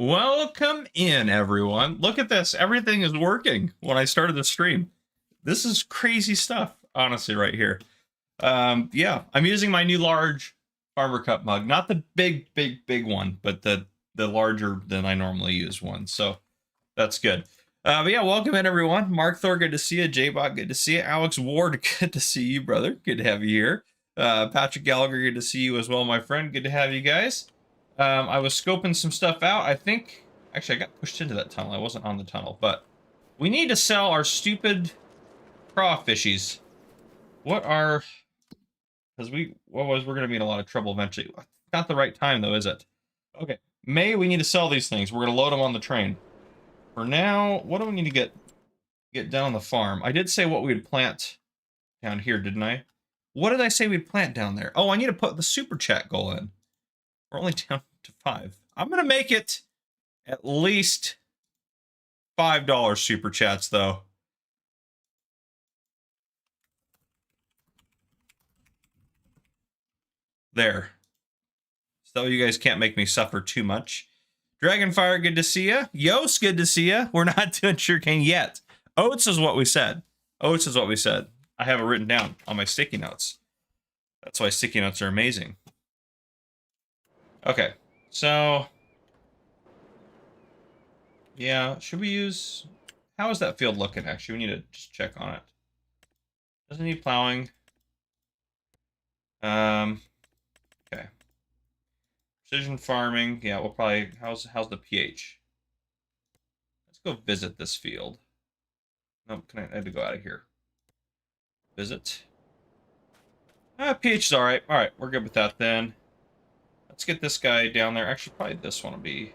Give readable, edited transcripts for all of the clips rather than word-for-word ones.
Welcome in, everyone. Look at this. Everything is working when I started the stream. This is crazy stuff, honestly, right here. Yeah, I'm using my new large Farmer Cup mug. Not the big one, but the larger than I normally use one. So that's good. But yeah, welcome in, everyone. Mark Thor, good to see you. J-Bot, good to see you. Alex Ward, good to see you, brother. Good to have you here. Patrick Gallagher, good to see you as well, my friend. Good to have you guys. I was scoping some stuff out. I think, actually, I got pushed into that tunnel. I wasn't on the tunnel, but we need to sell our stupid crawfishies. What are, because we're going to be in a lot of trouble eventually. Not the right time, though, is it? Okay, May, we need to sell these things. We're going to load them on the train. For now, what do we need to get down on the farm? I did say what we'd plant down here, didn't I? What did I say we'd plant down there? Oh, I need to put the super chat goal in. We're only down to 5. I'm going to make it at least $5 super chats, though. There. So you guys can't make me suffer too much. Dragonfire, good to see ya. Yost, good to see ya. We're not doing sugarcane yet. Oats is what we said. Oats is what we said. I have it written down on my sticky notes. That's why sticky notes are amazing. Okay, so yeah, should we use, how is that field looking? Actually, we need to just check on it. Doesn't need plowing. Okay. Precision farming, yeah, we'll probably, how's the pH? Let's go visit this field. Nope, I had to go out of here. Visit. pH is alright. Alright, we're good with that then. Let's get this guy down there. Actually, probably this one will be...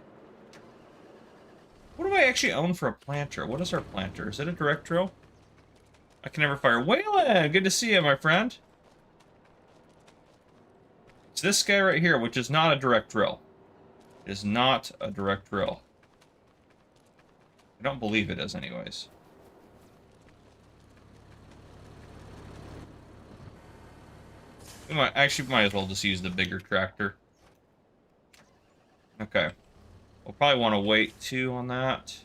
What do I actually own for a planter? What is our planter? Is it a direct drill? I can never fire. Waylon! Good to see you, my friend. It's this guy right here, which is not a direct drill. It is not a direct drill. I don't believe it is, anyways. We might as well just use the bigger tractor. Okay. We'll probably want to wait too on that.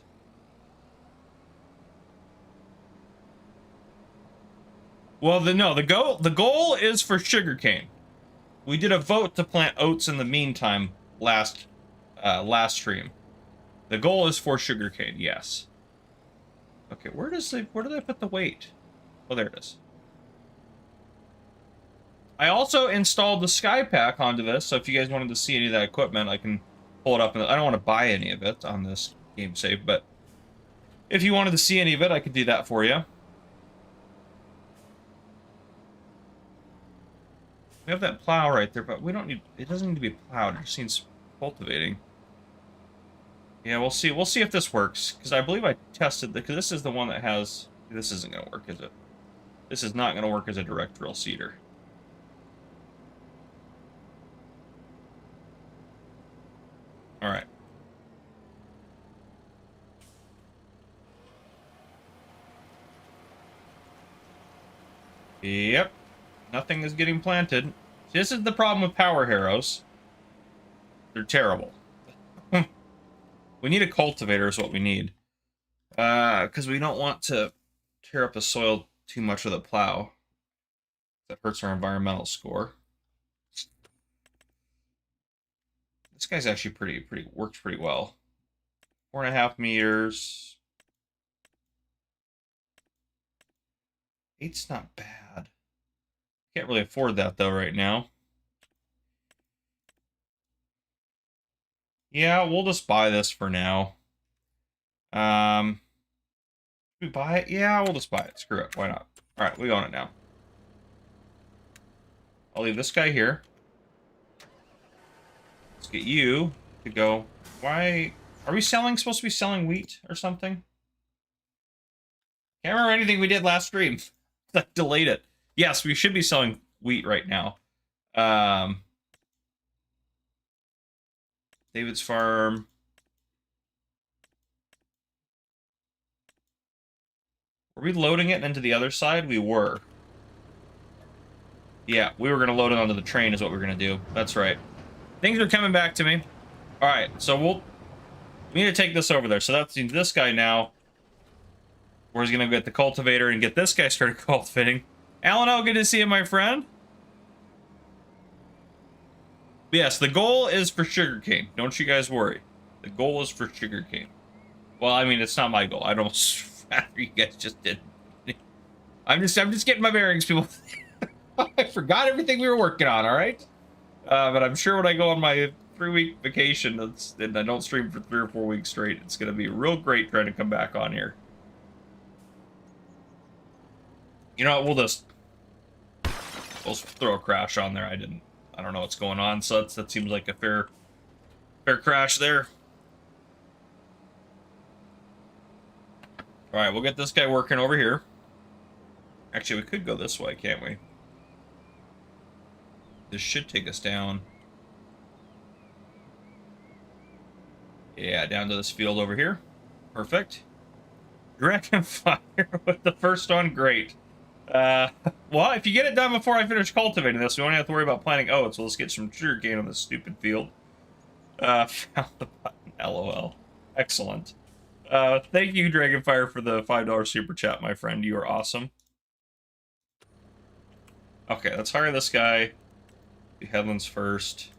Well, the goal is for sugarcane. We did a vote to plant oats in the meantime last stream. The goal is for sugarcane, yes. Okay, where did I put the weight? Oh, there it is. I also installed the Sky Pack onto this, so if you guys wanted to see any of that equipment, I can pull it up. I don't want to buy any of it on this game save, but if you wanted to see any of it, I could do that for you. We have that plow right there, but we don't need, it doesn't need to be plowed, it just needs cultivating. Yeah, we'll see. We'll see if this works, because I believe I tested because this is the one that has, this isn't going to work, is it? This is not going to work as a direct drill seeder. All right. Yep. Nothing is getting planted. This is the problem with power harrows. They're terrible. We need a cultivator is what we need. Because we don't want to tear up the soil too much with a plow. That hurts our environmental score. This guy's actually works pretty well. 4.5 meters. 8's not bad. Can't really afford that though right now. Yeah, we'll just buy this for now. Should we buy it? Yeah, we'll just buy it. Screw it. Why not? All right, we own it now. I'll leave this guy here. Let's get you to go. Why are we supposed to be selling wheat or something? Can't remember anything we did last stream. I delayed it. Yes, we should be selling wheat right now. David's farm. Were we loading it into the other side? We were. Yeah, we were going to load it onto the train is what we were going to do. That's right. Things are coming back to me. All right, so We need to take this over there. So that's this guy now. We're going to get the cultivator and get this guy started cultivating. Alan, oh, good to see you, my friend. But yes, the goal is for sugarcane. Don't you guys worry. The goal is for sugarcane. Well, I mean, it's not my goal. I'd almost rather you guys just did. I'm just getting my bearings, people. I forgot everything we were working on, all right? But I'm sure when I go on my 3-week vacation and I don't stream for 3 or 4 weeks straight, it's going to be real great trying to come back on here. You know what, we'll throw a crash on there. I don't know what's going on, so that seems like a fair crash there. All right, we'll get this guy working over here. Actually, we could go this way, can't we? This should take us down. Yeah, down to this field over here. Perfect. Dragonfire with the first one, great. Well, if you get it done before I finish cultivating this, we won't have to worry about planting oats. So let's get some sugarcane on this stupid field. Found the button, LOL. Excellent. Thank you, Dragonfire, for the $5 super chat, my friend. You are awesome. Okay, let's hire this guy. Do headlands first.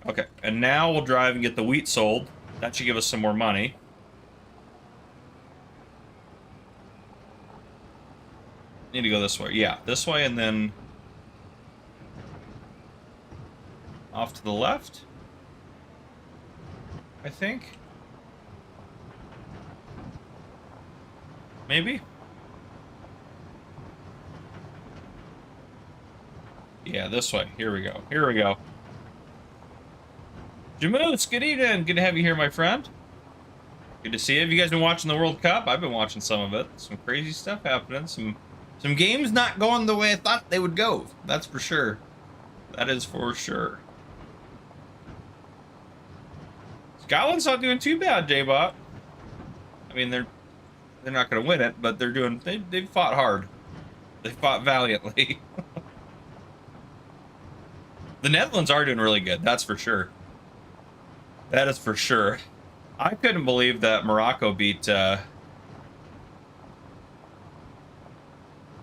Okay, and now we'll drive and get the wheat sold. That should give us some more money. Need to go this way. Yeah, this way and then off to the left, I think. Maybe? Yeah, this way. Here we go. Here we go. Jamoose, good evening. Good to have you here, my friend. Good to see you. Have you guys been watching the World Cup? I've been watching some of it. Some crazy stuff happening. Some games not going the way I thought they would go. That's for sure. That is for sure. Scotland's not doing too bad, J-Bot. I mean, they're not going to win it, but they fought hard. They fought valiantly. The Netherlands are doing really good, that's for sure. That is for sure. I couldn't believe that Morocco beat...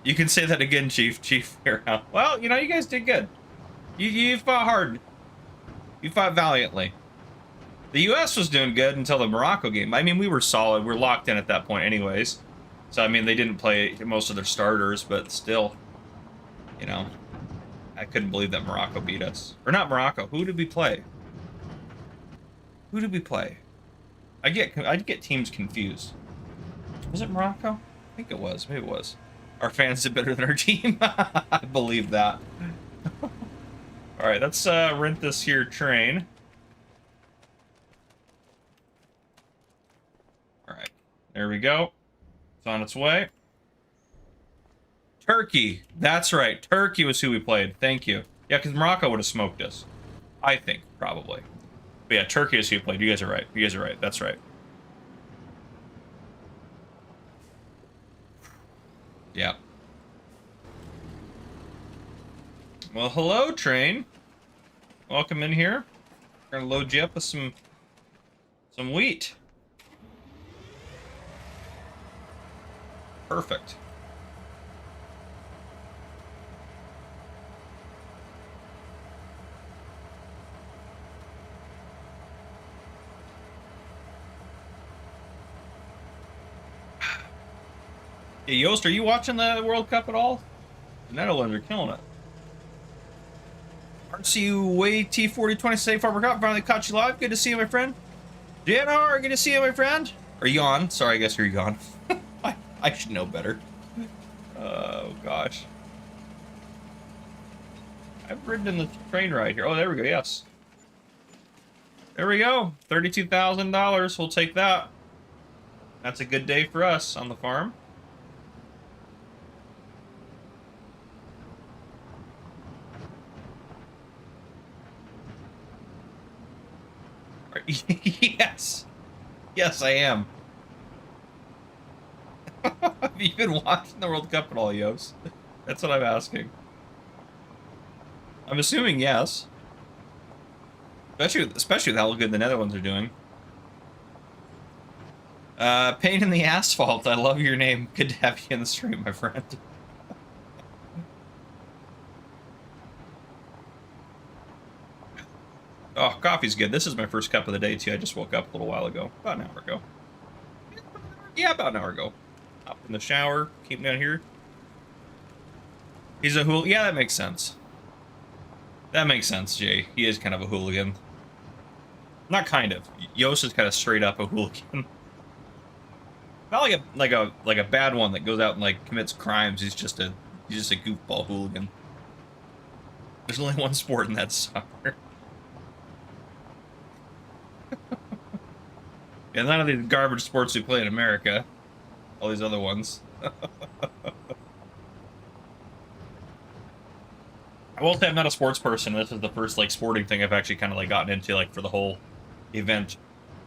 You can say that again, Chief. Well, you know, you guys did good. You fought hard. You fought valiantly. The U.S. was doing good until the Morocco game. I mean, we were solid. We were locked in at that point anyways. So, I mean, they didn't play most of their starters, but still, you know, I couldn't believe that Morocco beat us. Or not Morocco. Who did we play? Who did we play? I get teams confused. Was it Morocco? I think it was. Maybe it was. Our fans did better than our team. I believe that. All right, let's rent this here train. All right, there we go. It's on its way. Turkey. That's right. Turkey was who we played. Thank you. Yeah, because Morocco would have smoked us. I think, probably. But yeah, Turkey is who we played. You guys are right. You guys are right. That's right. Yeah. Well, hello, train. Welcome in here. We're gonna load you up with some wheat. Perfect. Hey, Yost, are you watching the World Cup at all? The Netherlands are killing it. RCU Way T4020 Safe Farmer Cup finally caught you live. Good to see you, my friend. JNR, good to see you, my friend. Are you on? Sorry, I guess you're gone. I should know better. Oh, gosh. I've ridden in the train ride here. Oh, there we go, yes. There we go. $32,000. We'll take that. That's a good day for us on the farm. Yes. Yes, I am. Have you been watching the World Cup at all, Yos? That's what I'm asking. I'm assuming yes. Especially with how good the Nether ones are doing. Pain in the Asphalt. I love your name. Good to have you in the stream, my friend. Oh, coffee's good. This is my first cup of the day, too. I just woke up a little while ago. About an hour ago. Yeah, about an hour ago. Up in the shower. Came down here. He's a hooligan. Yeah, that makes sense. That makes sense, Jay. He is kind of a hooligan. Not kind of. Yost is kind of straight up a hooligan. Not like a bad one that goes out and like commits crimes. He's just a goofball hooligan. There's only one sport, and that's soccer. And none of these garbage sports we play in America. All these other ones. I will say I'm not a sports person. This is the first like sporting thing I've actually kind of like gotten into like for the whole event.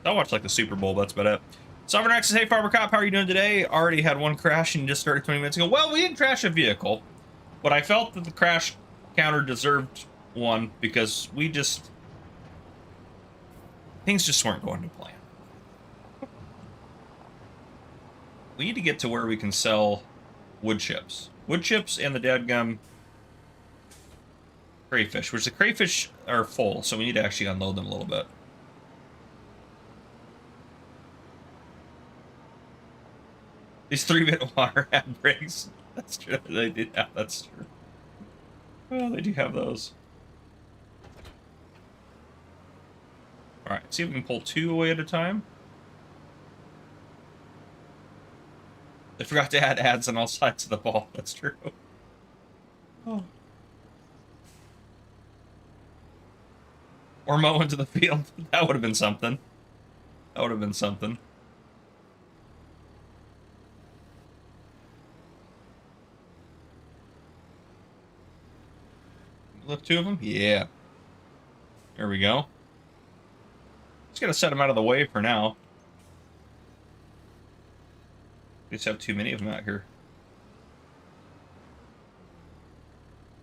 I watch like the Super Bowl. That's about it. Sovereign X says, hey Farmer Cop, how are you doing today? Already had one crash and just started 20 minutes ago. Well, we didn't crash a vehicle, but I felt that the crash counter deserved one because things just weren't going to plan. We need to get to where we can sell wood chips. Wood chips and the dadgum crayfish, which the crayfish are full, so we need to actually unload them a little bit. These 3-bit water had brakes. That's true. They did. Yeah, that's true. Oh, they do have those. All right, see if we can pull 2 away at a time. I forgot to add ads on all sides of the ball. That's true. Oh. Or mow into the field. That would have been something. That would have been something. Lift 2 of them? Yeah. There we go. Just gotta set them out of the way for now. We just have too many of them out here.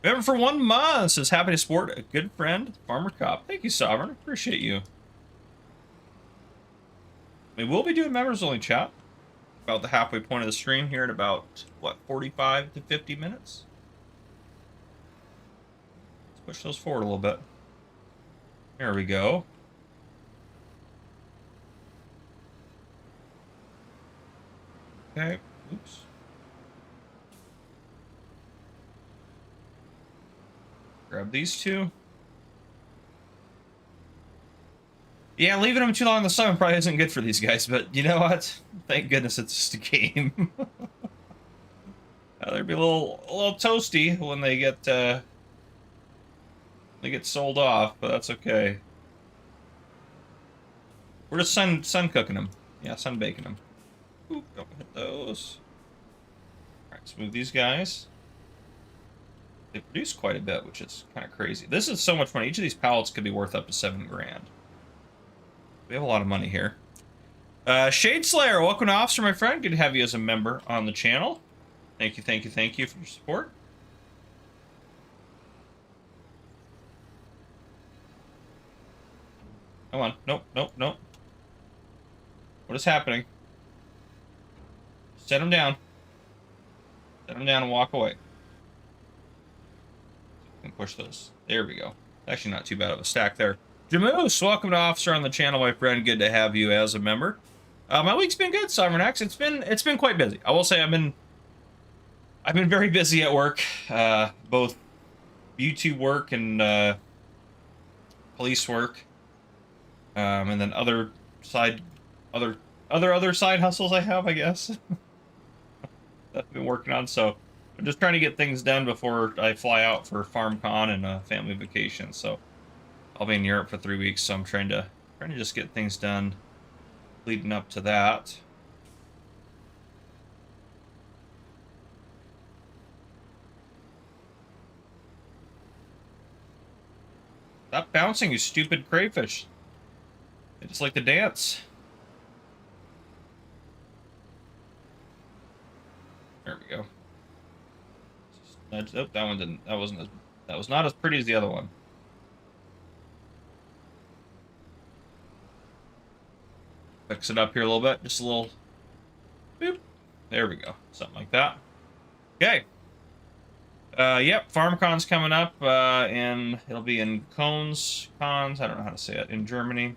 Member for 1 month says, happy to support a good friend, Farmer Cop. Thank you, Sovereign. Appreciate you. We will be doing members only chat about the halfway point of the stream here in about, what, 45 to 50 minutes? Let's push those forward a little bit. There we go. Okay. Oops. Grab these 2. Yeah, leaving them too long in the sun probably isn't good for these guys, but you know what? Thank goodness it's just a game. They'll be a little toasty when they get sold off, but that's okay. We're just sun cooking them. Yeah, sun baking them. Oop, don't hit those. All right, let's move these guys. They produce quite a bit, which is kind of crazy. This is so much money. Each of these pallets could be worth up to 7 grand. We have a lot of money here. Shade Slayer, welcome to Officer, my friend. Good to have you as a member on the channel. Thank you, thank you, thank you for your support. Come on. Nope, nope, nope. What is happening? Set him down. Set him down and walk away. We can push those. There we go. Actually not too bad of a stack there. Jamoose, welcome to Officer on the channel, my friend. Good to have you as a member. My week's been good, Sovereign X. It's been quite busy. I will say I've been very busy at work, both YouTube work and police work, and then other side hustles I have, I guess. That I've been working on. So I'm just trying to get things done before I fly out for FarmCon and a family vacation. So I'll be in Europe for 3 weeks, so I'm trying to just get things done leading up to that. Stop bouncing, you stupid crayfish. They just like to dance. There we go. Oh, that one didn't. That was not as pretty as the other one. Fix it up here a little bit. Just a little... Boop. There we go. Something like that. Okay. Yep, FarmCon's coming up, and it'll be in Cons, I don't know how to say it, in Germany.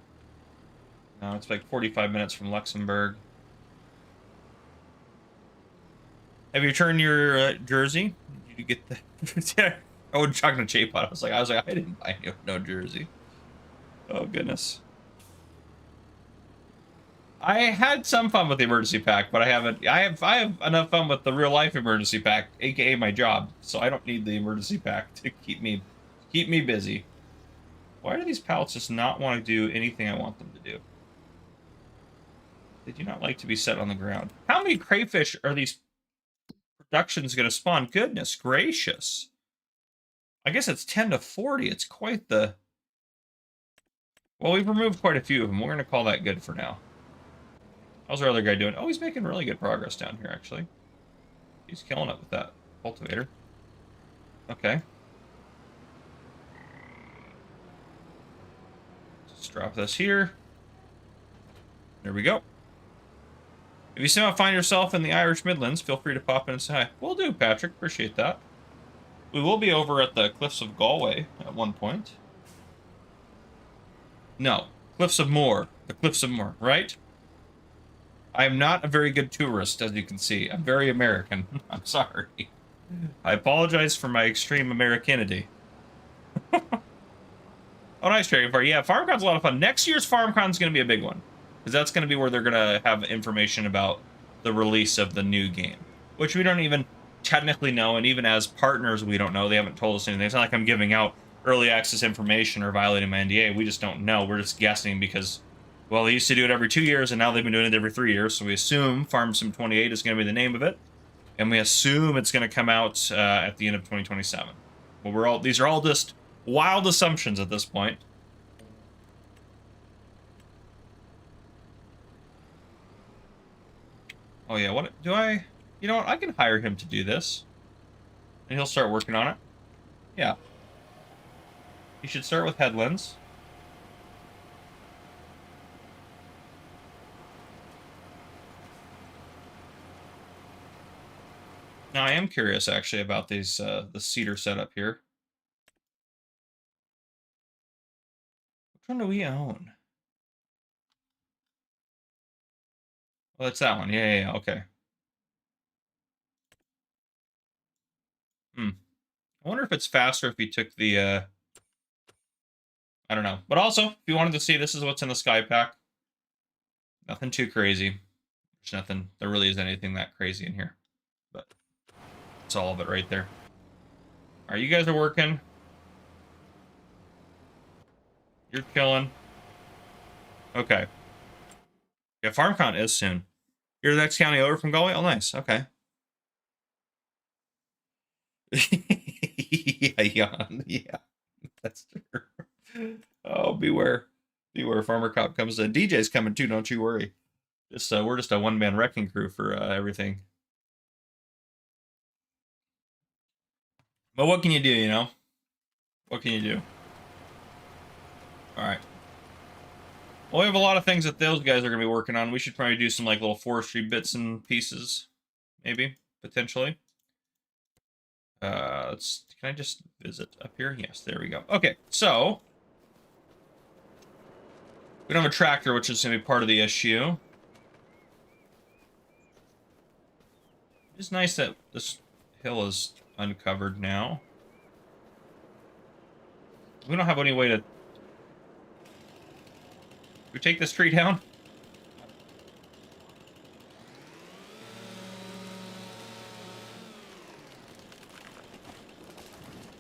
No, it's like 45 minutes from Luxembourg. Have you returned your jersey? Did you get the... I was talking to J-Pod. I was like, I didn't buy no jersey. Oh, goodness. I had some fun with the emergency pack, but I have enough fun with the real life emergency pack, aka my job. So I don't need the emergency pack to keep me busy. Why do these pallets just not want to do anything I want them to do? They do not like to be set on the ground. How many crayfish are these productions going to spawn? Goodness gracious. I guess it's 10 to 40. It's quite the... Well, we've removed quite a few of them. We're going to call that good for now. How's our other guy doing? Oh, he's making really good progress down here, actually. He's killing it with that cultivator. Okay. Just drop this here. There we go. If you somehow find yourself in the Irish Midlands, feel free to pop in and say hi. Will do, Patrick. Appreciate that. We will be over at the Cliffs of Galway at one point. No, Cliffs of Moher. The Cliffs of Moher, right? I am not a very good tourist, as you can see. I'm very American. I'm sorry. I apologize for my extreme Americanity. Oh, nice Dragon Fire. Yeah, FarmCon's a lot of fun. Next year's FarmCon's going to be a big one. Because that's going to be where they're going to have information about the release of the new game. Which we don't even technically know, and even as partners, we don't know. They haven't told us anything. It's not like I'm giving out early access information or violating my NDA. We just don't know. We're just guessing because... Well, they used to do it every 2 years, and now they've been doing it every 3 years, so we assume Farm Sim 28 is going to be the name of it, and we assume it's going to come out at the end of 2027. Well, these are all just wild assumptions at this point. Oh yeah, what do I... You know what, I can hire him to do this, and he'll start working on it. Yeah. He should start with headlands. Now, I am curious, actually, about these, the cedar setup here. Which one do we own? Oh, that's that one. Yeah, okay. I wonder if it's faster if you took the, I don't know. But also, if you wanted to see, this is what's in the Sky Pack. Nothing too crazy. There's nothing, there really isn't anything that crazy in here. But it's all of it right there. All right, you guys are working. You're killing. Okay. Yeah, FarmCon is soon. You're the next county over from Galway? Oh, nice. Okay. Yeah, Jan. Yeah, that's true. Oh, beware. Beware, Farmer Cop comes in. DJ's coming too, don't you worry. Just we're just a one-man wrecking crew for everything. But what can you do, you know? What can you do? Alright. Well, we have a lot of things that those guys are going to be working on. We should probably do some, like, little forestry bits and pieces. Maybe. Potentially. Can I just visit up here? Yes, there we go. Okay, so... We don't have a tractor, which is going to be part of the issue. It's nice that this hill is uncovered now. We don't have any way to... we take this tree down?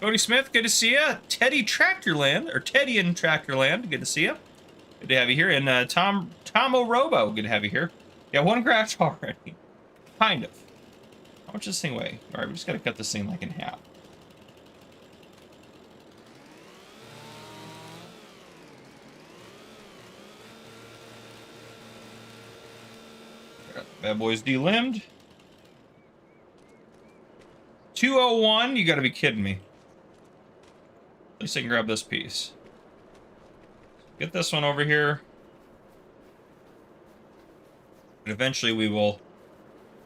Cody Smith, good to see you. Teddy Tractorland, or Teddy in Tractorland, good to see you. Good to have you here. And Tom Robo, good to have you here. Yeah, one crash already. Kind of. How much does this thing weigh? All right, we just got to cut this thing like in half. Bad boys delimbed. 201, you got to be kidding me. At least I can grab this piece. Get this one over here. And eventually we will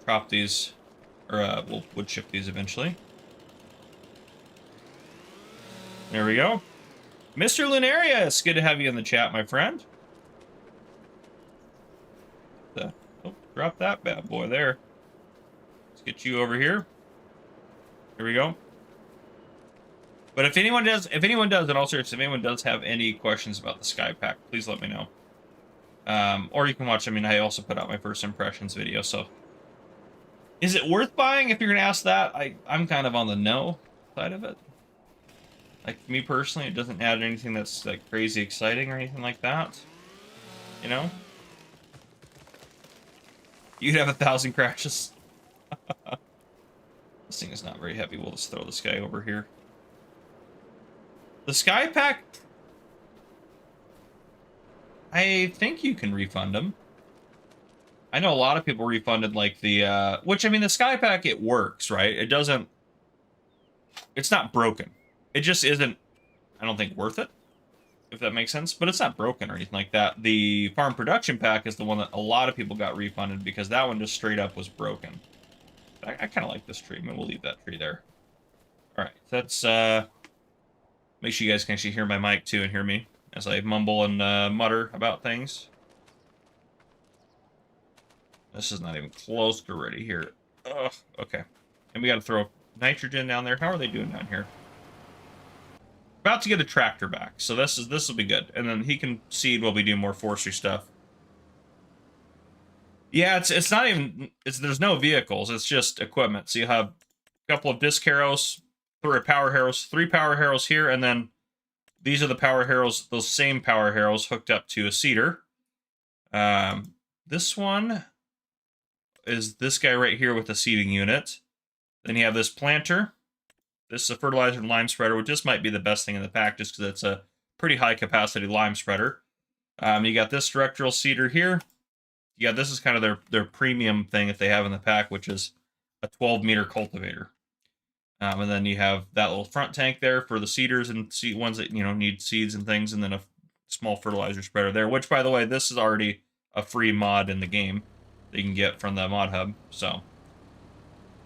drop these, or we'll wood chip these eventually. There we go. Mr. Lunarius, good to have you in the chat, my friend. Oh, drop that bad boy there. Let's get you over here. Here we go. But if anyone does, in all seriousness, if anyone does have any questions about the Sky Pack, please let me know. Or you can watch, I mean, I also put out my first impressions video, so. Is it worth buying? If you're going to ask that, I'm kind of on the no side of it. Like, me personally, it doesn't add anything that's, like, crazy exciting or anything like that. You know? You'd have 1,000 crashes. This thing is not very heavy. We'll just throw this guy over here. The Sky Pack, I think you can refund them. I know a lot of people refunded, like, the, which, I mean, the Sky Pack, it works, right? It doesn't, it's not broken. It just isn't, I don't think, worth it, if that makes sense. But it's not broken or anything like that. The Farm Production Pack is the one that a lot of people got refunded because that one just straight up was broken. I kind of like this tree. Maybe we'll leave that tree there. All right, that's, make sure you guys can actually hear my mic, too, and hear me as I mumble and mutter about things. This is not even close to ready here. Ugh, okay. And we got to throw nitrogen down there. How are they doing down here? About to get a tractor back, so this will be good. And then he can seed while we do more forestry stuff. Yeah, it's not even, there's no vehicles, it's just equipment. So you have a couple of disc harrows, 3 power harrows, 3 power harrows here, and then these are the power harrows, those same power harrows hooked up to a seeder. This one is this guy right here with the seeding unit. Then you have this planter. This is a fertilizer and lime spreader, which just might be the best thing in the pack just because it's a pretty high capacity lime spreader. You got this directional seeder here. Yeah, this is kind of their premium thing that they have in the pack, which is a 12-meter cultivator. And then you have that little front tank there for the seeders and ones that, you know, need seeds and things, and then a small fertilizer spreader there, which, by the way, this is already a free mod in the game that you can get from the mod hub. So,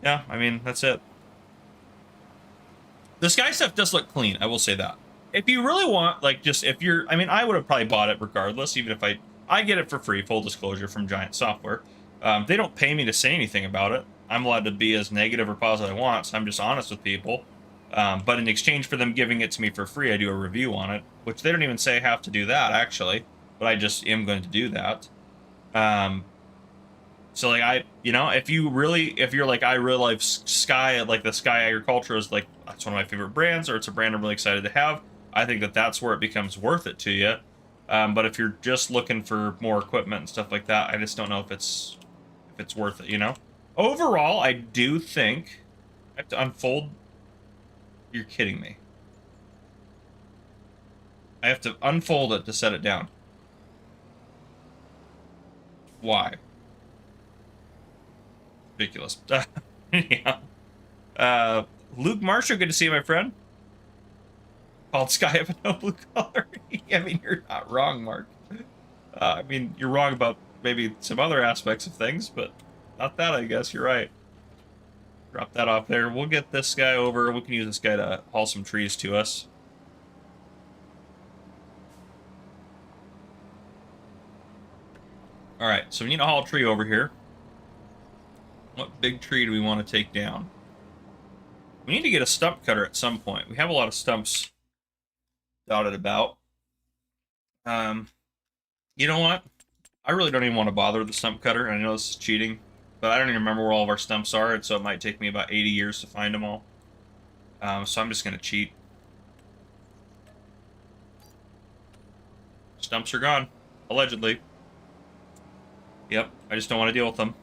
yeah, I mean, that's it. The Sky stuff does look clean, I will say that. If you really want, like, just if you're, I mean, I would have probably bought it regardless, even if I get it for free, full disclosure, from Giant Software. They don't pay me to say anything about it. I'm allowed to be as negative or positive as I want, so I'm just honest with people. But in exchange for them giving it to me for free, I do a review on it, which they don't even say I have to do that, actually. But I just am going to do that. So, like, if you're like, I really like Sky, like the Sky Agriculture is like, that's one of my favorite brands, or it's a brand I'm really excited to have, I think that's where it becomes worth it to you. But if you're just looking for more equipment and stuff like that, I just don't know if it's worth it, you know? Overall, I do think I have to unfold. You're kidding me. I have to unfold it to set it down. Why? Ridiculous. Yeah. Luke Marshall, good to see you, my friend. Called Sky of no blue color. I mean, you're not wrong, Mark. I mean, you're wrong about maybe some other aspects of things, but not that, I guess. You're right. Drop that off there. We'll get this guy over. We can use this guy to haul some trees to us. All right, so we need to haul a tree over here. What big tree do we want to take down? We need to get a stump cutter at some point. We have a lot of stumps dotted about. You know what? I really don't even want to bother with the stump cutter. I know this is cheating, but I don't even remember where all of our stumps are, and so it might take me about 80 years to find them all. So I'm just going to cheat. Stumps are gone, allegedly. Yep, I just don't want to deal with them.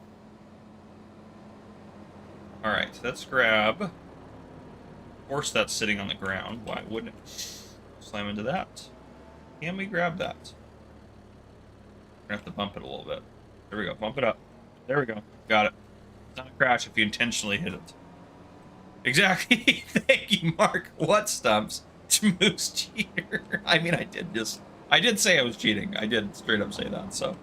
Alright, let's grab... Of course that's sitting on the ground. Why wouldn't it? Slam into that. Can we grab that? We're gonna have to bump it a little bit. There we go, bump it up. There we go, got it. It's not a crash if you intentionally hit it. Exactly, thank you, Mark. What stumps? Moose cheater. I mean, I did say I was cheating. I did straight up say that, so.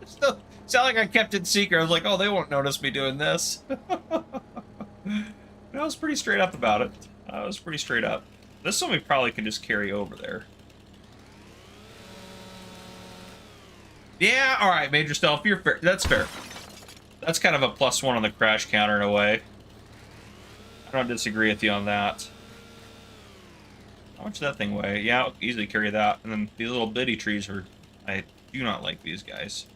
Still, sound like I kept it secret. I was like, oh, they won't notice me doing this. I was pretty straight up about it. I was pretty straight up. This one we probably can just carry over there. Yeah, all right, Major Stealth, you're fair. That's fair. That's kind of a +1 on the crash counter in a way. I don't disagree with you on that. How much does that thing weigh? Yeah, I'll easily carry that. And then these little bitty trees are... I do not like these guys.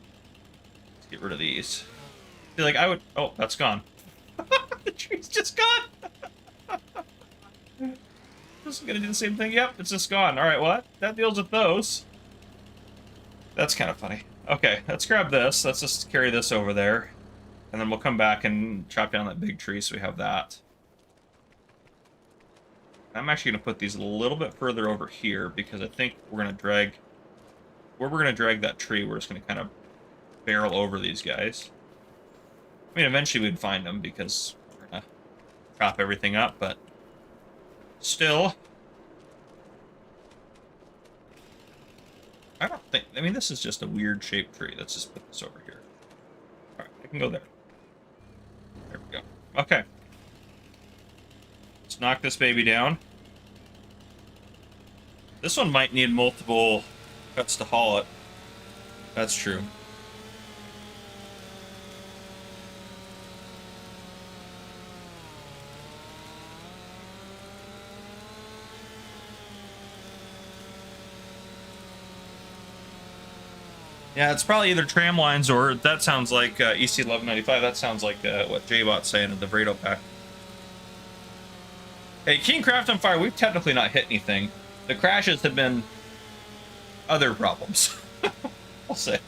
Let's get rid of these. I feel like I would... Oh, that's gone. The tree's just gone. Just gonna do the same thing. Yep, it's just gone. All right, well, that deals with those. That's kind of funny. Okay, let's grab this. Let's just carry this over there. And then we'll come back and chop down that big tree so we have that. I'm actually going to put these a little bit further over here because I think we're going to drag... Where we're going to drag that tree, we're just going to kind of barrel over these guys. I mean, eventually we'd find them because we're going to chop everything up, but still... I don't think... I mean, this is just a weird shaped tree. Let's just put this over here. Alright, I can go there. There we go. Okay. Let's knock this baby down. This one might need multiple cuts to haul it. That's true. Yeah, it's probably either tram lines or that sounds like EC 1195. That sounds like what J-Bot's saying in the Vrado pack. Hey, King Craft on Fire, we've technically not hit anything. The crashes have been other problems, I'll say.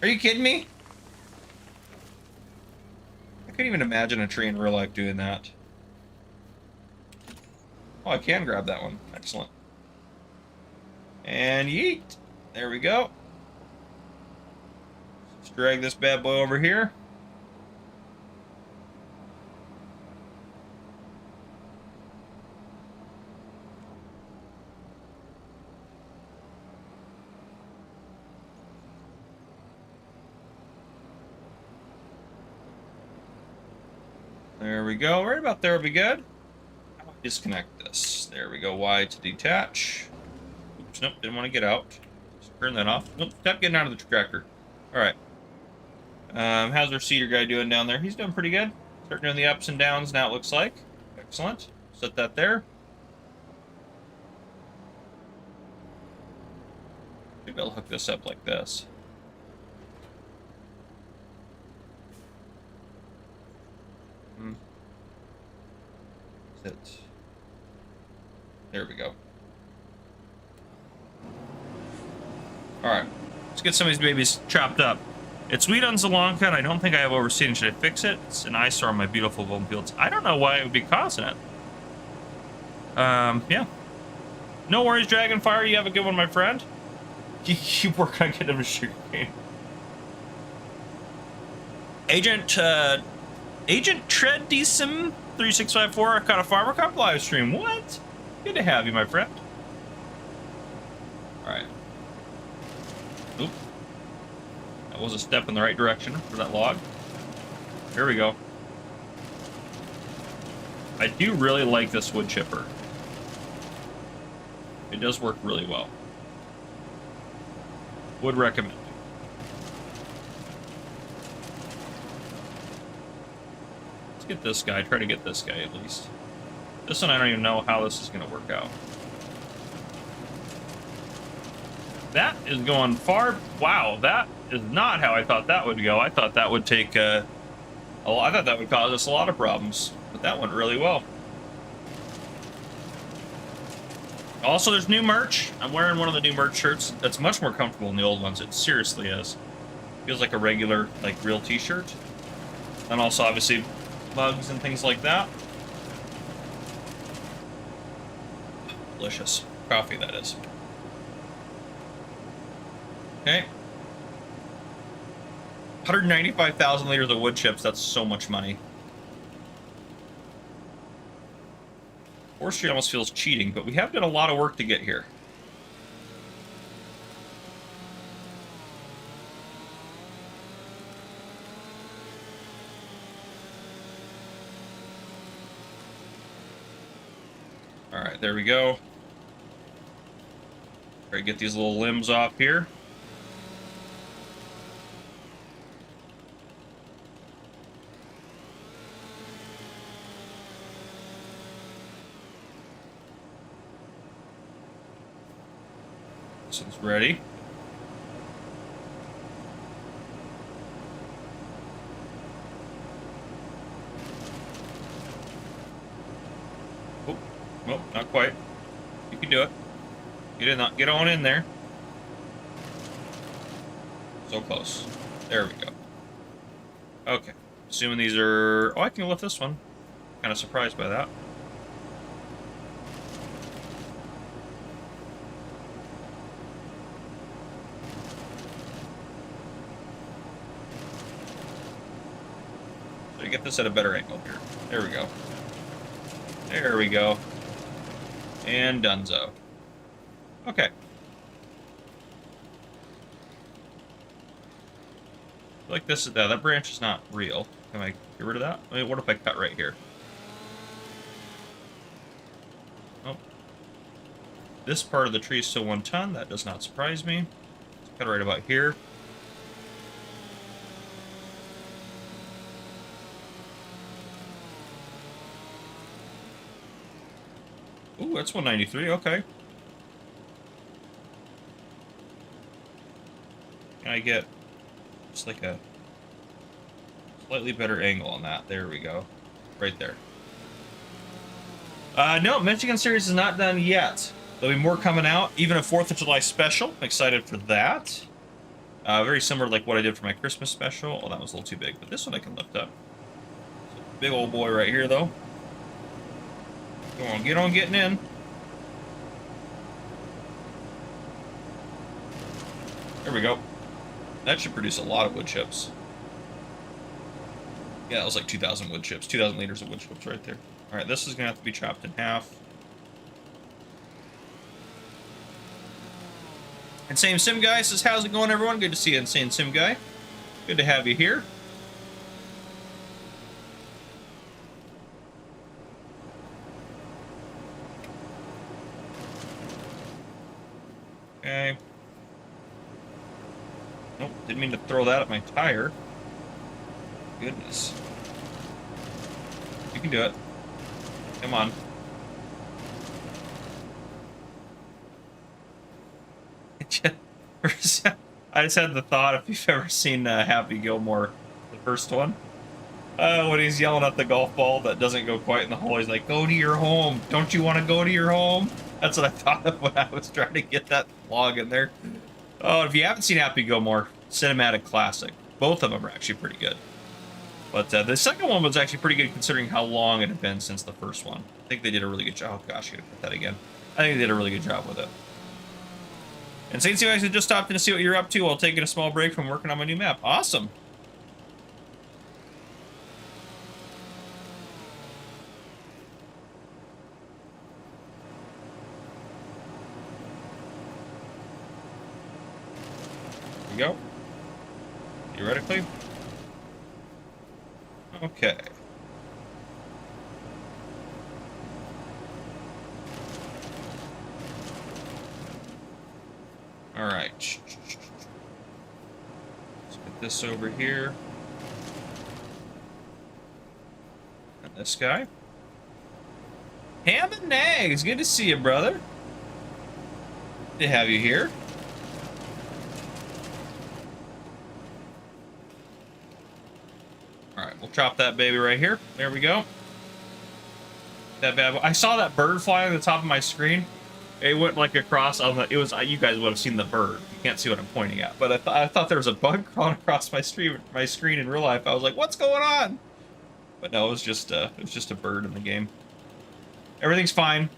Are you kidding me? I couldn't even imagine a tree in real life doing that. Oh, I can grab that one. Excellent. And yeet. There we go. Let's drag this bad boy over here. There we go. Right about there would be good. How about disconnect this? There we go. Y to detach. Oops, nope, didn't want to get out. Just turn that off. Nope, stop getting out of the tractor. Alright. How's our cedar guy doing down there? He's doing pretty good. Start doing the ups and downs now, it looks like. Excellent. Set that there. Maybe I'll hook this up like this. Sit. There we go. Alright. Let's get some of these babies chopped up. It's wheat on Zelonka, and I don't think I have overseeding. Should I fix it? It's an eyesore on my beautiful bone fields. I don't know why it would be causing it. Yeah. No worries, Dragonfire. You have a good one, my friend. You work on getting him a sugar cane. Agent Treadism 3654 caught a Farmer Cup live stream. What? Good to have you, my friend. Alright. Oop. That was a step in the right direction for that log. Here we go. I do really like this wood chipper. It does work really well. Would recommend. Let's get this guy. Try to get this guy at least. This one, I don't even know how this is going to work out. That is going far. Wow, that is not how I thought that would go. I thought that would take I thought that would cause us a lot of problems, but that went really well. Also, there's new merch. I'm wearing one of the new merch shirts. That's much more comfortable than the old ones. It seriously is. Feels like a regular, like, real t-shirt. And also, obviously, mugs and things like that. Delicious. Coffee, that is. Okay. 195,000 liters of wood chips. That's so much money. Forestry almost feels cheating, but we have done a lot of work to get here. All right, there we go. Try to get these little limbs off here. This one's ready. Oh, well, not quite. You can do it. Get on in there. So close. There we go. Okay. Assuming these are... Oh, I can lift this one. Kind of surprised by that. So you get this at a better angle here. There we go. There we go. And donezo. Okay. Like this is that branch is not real. Can I get rid of that? I mean, what if I cut right here? Oh. This part of the tree is still 1 ton. That does not surprise me. Let's cut right about here. Ooh, that's 193. Okay. Can I get just like a slightly better angle on that? There we go. Right there. No, Michigan series is not done yet. There'll be more coming out. Even a 4th of July special. I'm excited for that. Very similar to like what I did for my Christmas special. Oh, that was a little too big, but this one I can lift up. Big old boy right here, though. Come on, get on getting in. There we go. That should produce a lot of wood chips. Yeah, that was like 2,000 wood chips. 2,000 liters of wood chips right there. All right, this is going to have to be chopped in half. Insane Sim Guy says, how's it going, everyone? Good to see you, Insane Sim Guy. Good to have you here. Okay. Nope, didn't mean to throw that at my tire. Goodness. You can do it. Come on. I just had the thought, if you've ever seen Happy Gilmore, the first one, when he's yelling at the golf ball that doesn't go quite in the hole, he's like, go to your home. Don't you want to go to your home? That's what I thought of when I was trying to get that log in there. Oh, if you haven't seen Happy Gilmore, cinematic classic. Both of them are actually pretty good. But the second one was actually pretty good considering how long it had been since the first one. I think they did a really good job. Oh gosh, I gotta put that again. I think they did a really good job with it. And Saints, you guys had just stopped in to see what you're up to while taking a small break from working on my new map. Awesome. There we go. Theoretically. Okay. All right. Let's get this over here. And this guy. Ham and Nags, good to see you, brother. Good to have you here. All right, we'll chop that baby right here. There we go. That bad boy. I saw that bird fly on the top of my screen. It went like across. It was. You guys would have seen the bird. You can't see what I'm pointing at, but I thought there was a bug crawling across my screen in real life. I was like, "What's going on?" But no, it was just a bird in the game. Everything's fine.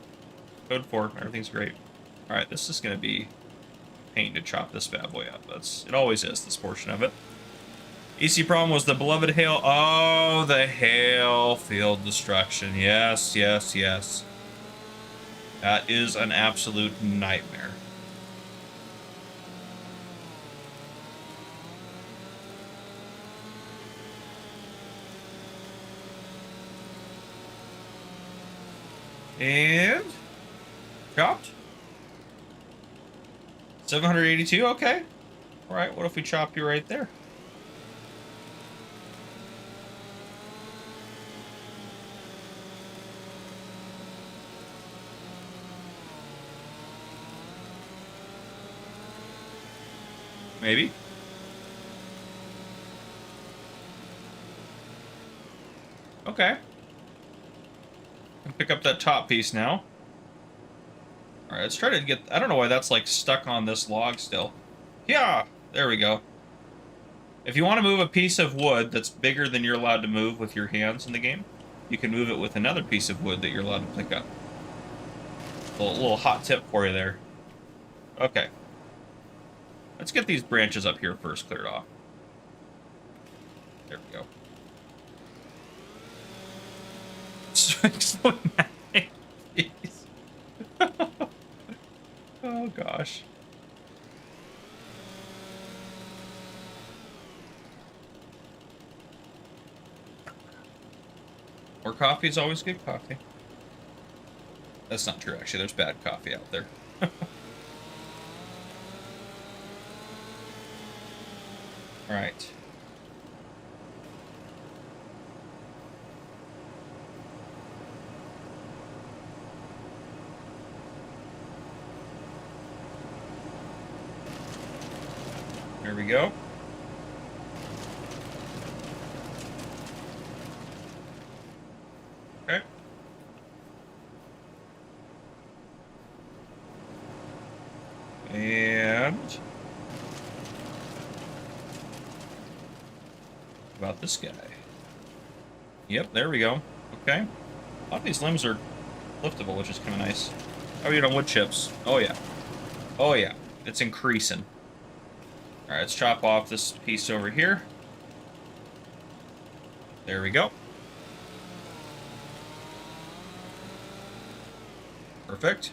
Code 4. Everything's great. All right, this is gonna be a pain to chop this bad boy up. It always is, this portion of it. EC problem was the beloved hail. Oh, the hail field destruction. Yes, yes, yes. That is an absolute nightmare. And Chopped? 782, okay. All right, what if we chop you right there? Maybe. Okay. And pick up that top piece now. All right, let's try to get... I don't know why that's, like, stuck on this log still. Yeah, there we go. If you want to move a piece of wood that's bigger than you're allowed to move with your hands in the game, you can move it with another piece of wood that you're allowed to pick up. A little hot tip for you there. Okay. Let's get these branches up here first cleared off. There we go. Oh gosh. More coffee is always good coffee. That's not true, actually. There's bad coffee out there. All right. There we go. Okay. And about this guy. Yep, there we go. Okay. A lot of these limbs are liftable, which is kind of nice. How are you on wood chips? Oh yeah. Oh yeah. It's increasing. All right, let's chop off this piece over here. There we go. Perfect.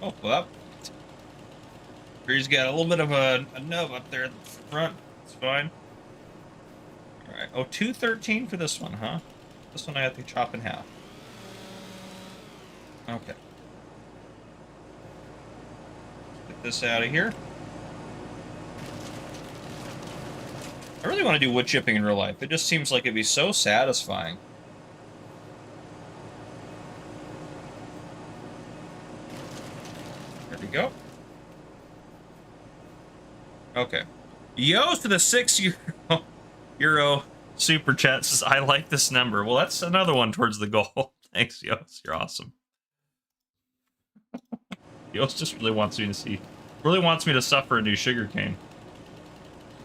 Oh, well, tree's got a little bit of a nub up there at the front. It's fine. All right. Oh, 213 for this one, huh? This one I have to chop in half. Okay. Get this out of here. I really want to do wood chipping in real life. It just seems like it'd be so satisfying. There we go. Okay. Yo's to the €6 super chat says, I like this number. Well, that's another one towards the goal. Thanks, Yos. You're awesome. Yos just really wants me to suffer a new sugarcane.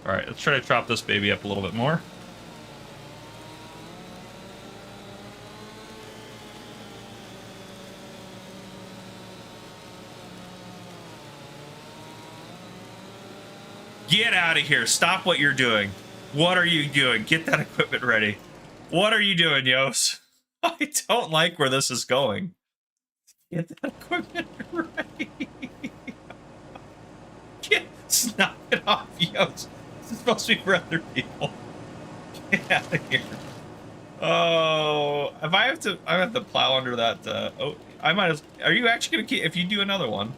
All right, let's try to chop this baby up a little bit more. Get out of here. Stop what you're doing. What are you doing? Get that equipment ready. What are you doing, Yos? I don't like where this is going. Get that equipment ready. Knock it off, Yos. This is supposed to be for other people. Get out of here. Oh, if I have to plow under that. Oh, I might as. Are you actually gonna keep? If you do another one,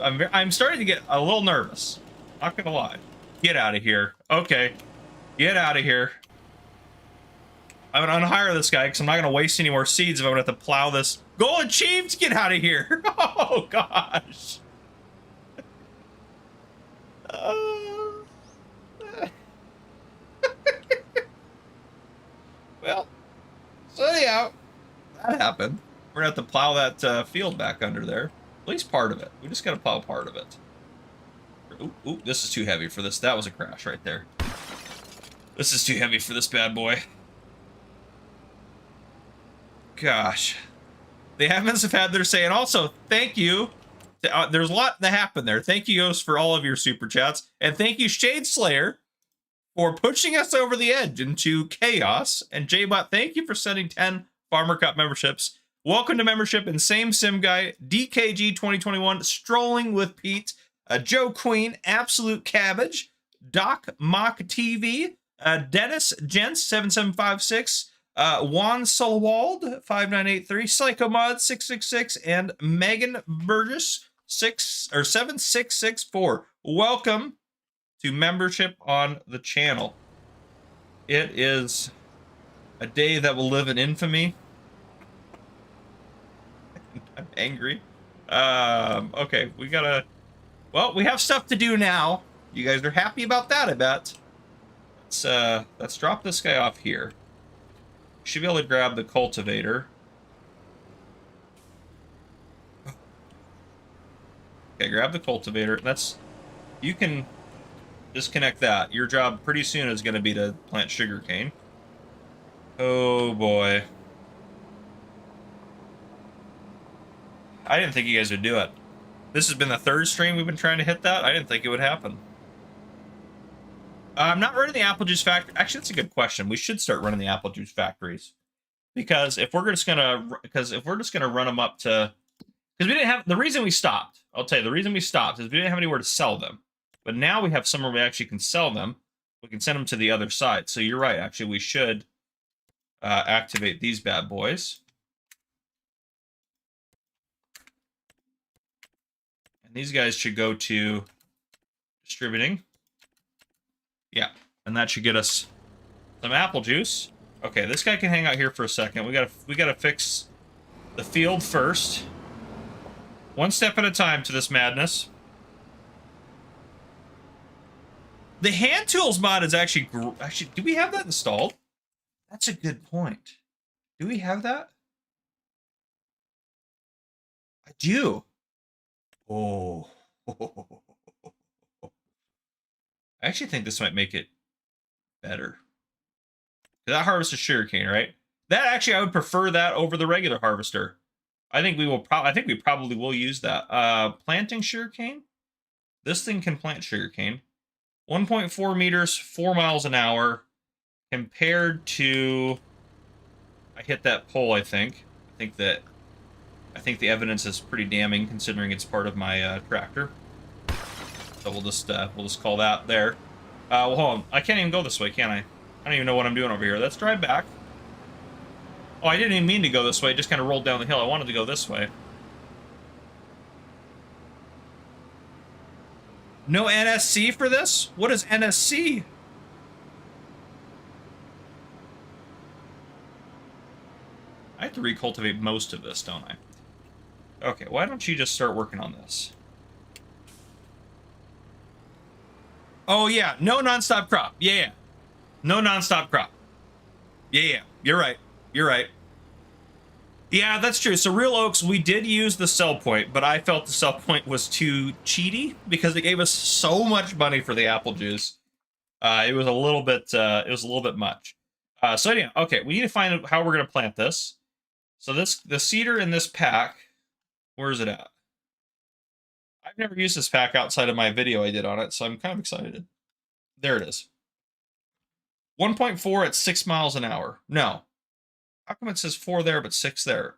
I'm starting to get a little nervous. Not gonna lie. Get out of here. Okay, get out of here. I'm gonna unhire this guy because I'm not gonna waste any more seeds if I'm gonna have to plow this. Goal achieved. Get out of here. Oh gosh. Well, so anyhow, that happened. We're gonna have to plow that field back under there. At least part of it. We just gotta plow part of it. Ooh, this is too heavy for this. That was a crash right there. This is too heavy for this bad boy. Gosh. The admins have had their say, and also, thank you. There's a lot that happened there. Thank you, Yost, for all of your super chats. And thank you, Shade Slayer, for pushing us over the edge into chaos. And J-Bot, thank you for sending 10 Farmer Cup memberships. Welcome to membership and Same Sim Guy, DKG 2021, Strolling with Pete, Joe Queen, Absolute Cabbage, Doc Mock TV, Dennis Gents 7756, Juan Solwald 5983, Psychomod 666, and Megan Burgess 7664. Welcome to membership on the channel. It is a day that will live in infamy. I'm angry. Okay, we gotta. Well, we have stuff to do now. You guys are happy about that, I bet. Let's drop this guy off here. Should be able to grab the cultivator. Okay, grab the cultivator. You can disconnect that. Your job pretty soon is going to be to plant sugarcane. Oh boy. I didn't think you guys would do it. This has been the third stream we've been trying to hit that. I didn't think it would happen. I'm not running the apple juice factory. Actually, that's a good question. We should start running the apple juice factories, because if we're just gonna run them up to, because we didn't have, the reason we stopped. I'll tell you the reason we stopped is we didn't have anywhere to sell them, but now we have somewhere we actually can sell them. We can send them to the other side. So you're right. Actually, we should activate these bad boys. And these guys should go to distributing. Yeah, and that should get us some apple juice. Okay, this guy can hang out here for a second. We gotta fix the field first. One step at a time to this madness. The hand tools mod is actually, do we have that installed? That's a good point. Do we have that? I do. Oh. I actually think this might make it better. That harvests sugarcane, right? That actually, I would prefer that over the regular harvester. I think we probably will use that. Planting sugarcane. This thing can plant sugarcane. 1.4 meters, 4 miles an hour, compared to. I hit that pole. I think the evidence is pretty damning, considering it's part of my tractor. So we'll just call that there. Well, hold on. I can't even go this way, can I? I don't even know what I'm doing over here. Let's drive back. Oh, I didn't even mean to go this way. It just kind of rolled down the hill. I wanted to go this way. No NSC for this? What is NSC? I have to recultivate most of this, don't I? Okay, why don't you just start working on this? Oh, yeah. No nonstop crop. Yeah. No nonstop crop. Yeah. You're right. You're right. Yeah, that's true. So Real Oaks, we did use the sell point, but I felt the sell point was too cheaty because it gave us so much money for the apple juice. It was a little bit much. So anyhow, okay, we need to find out how we're going to plant this. So the cedar in this pack, where is it at? I've never used this pack outside of my video I did on it, so I'm kind of excited. There it is. 1.4 at 6 miles an hour. No. How come it says 4 there but 6 there?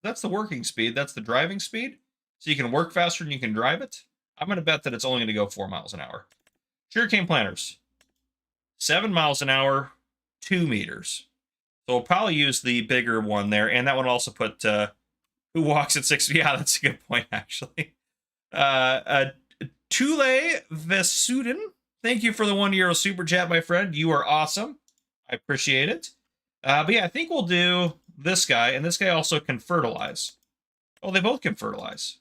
That's the working speed. That's the driving speed. So you can work faster than you can drive it. I'm going to bet that it's only going to go 4 miles an hour. Sugarcane planters. 7 miles an hour, 2 meters. So we'll probably use the bigger one there. And that one also put... who walks at 6? Yeah, that's a good point, actually. Tule Vesudin, thank you for the €1 super chat, my friend. You are awesome. I appreciate it. But yeah, I think we'll do this guy, and this guy also can fertilize. Oh, they both can fertilize.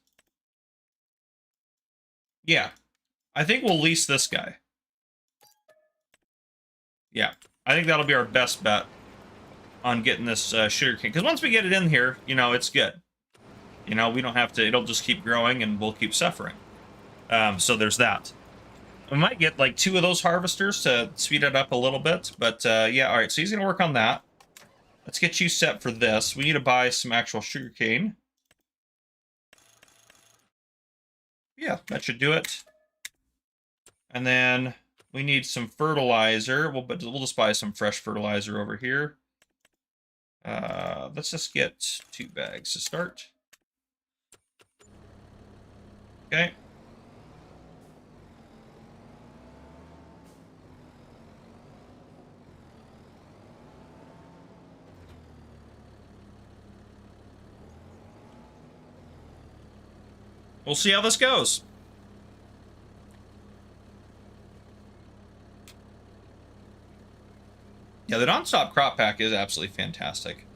Yeah, I think we'll lease this guy. Yeah, I think that'll be our best bet on getting this sugarcane. Because once we get it in here, you know, it's good. You know, we don't have to, it'll just keep growing and we'll keep suffering. So there's that. We might get like 2 of those harvesters to speed it up a little bit. But yeah, all right, so he's going to work on that. Let's get you set for this. We need to buy some actual sugarcane. Yeah, that should do it. And then we need some fertilizer. We'll just buy some fresh fertilizer over here. Let's just get 2 bags to start. Okay. We'll see how this goes. Yeah, the nonstop crop pack is absolutely fantastic.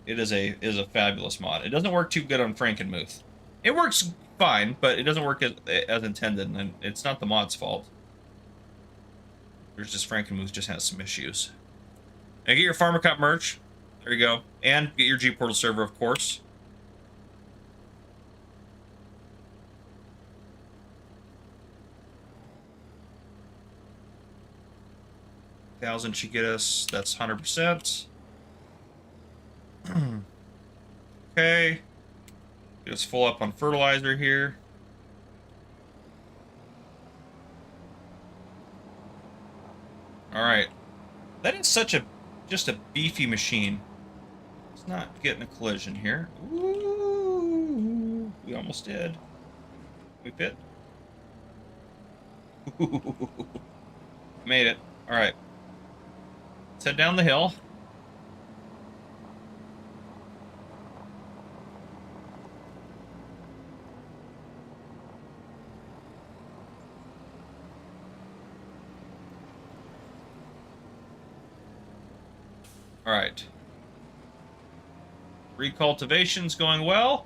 It is a fabulous mod. It doesn't work too good on Frankenmuth. It works fine, but it doesn't work as intended, and it's not the mod's fault. There's just Frankenmuth just has some issues. And get your Farmer Cup merch. There you go. And get your G-Portal server, of course. $1,000 should get us. That's 100%. Okay. Get us full up on fertilizer here. All right. That is such a just a beefy machine. Let's not get in a collision here. Ooh, we almost did. We fit. Made it. All right. Let's head down the hill. All right. Recultivation's going well.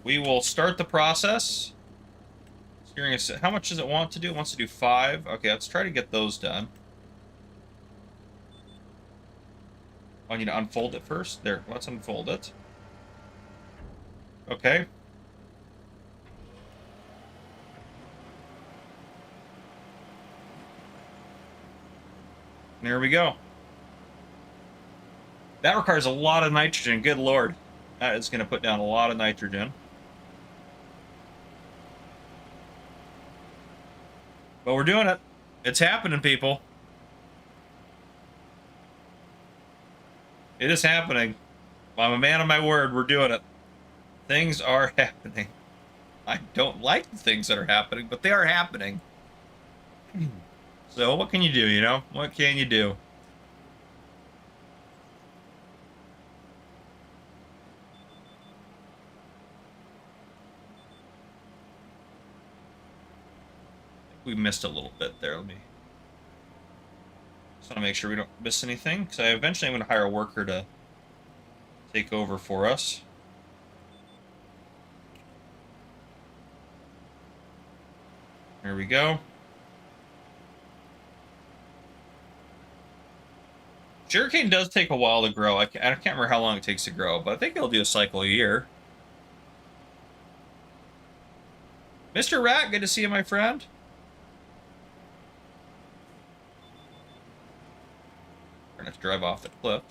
We will start the process. How much does it want to do? It wants to do 5. Okay, let's try to get those done. I need to unfold it first. There, let's unfold it. Okay. There we go. That requires a lot of nitrogen. Good lord. That is going to put down a lot of nitrogen. But we're doing it. It's happening, people. It is happening. I'm a man of my word. We're doing it. Things are happening. I don't like the things that are happening, but they are happening. So what can you do, you know? What can you do? We missed a little bit there. Let me just want to make sure we don't miss anything, because eventually I'm going to hire a worker to take over for us. There we go. Sugarcane does take a while to grow. I can't remember how long it takes to grow, but I think it'll do a cycle a year. Mr. Rat, good to see you, my friend. We're going to drive off the cliff.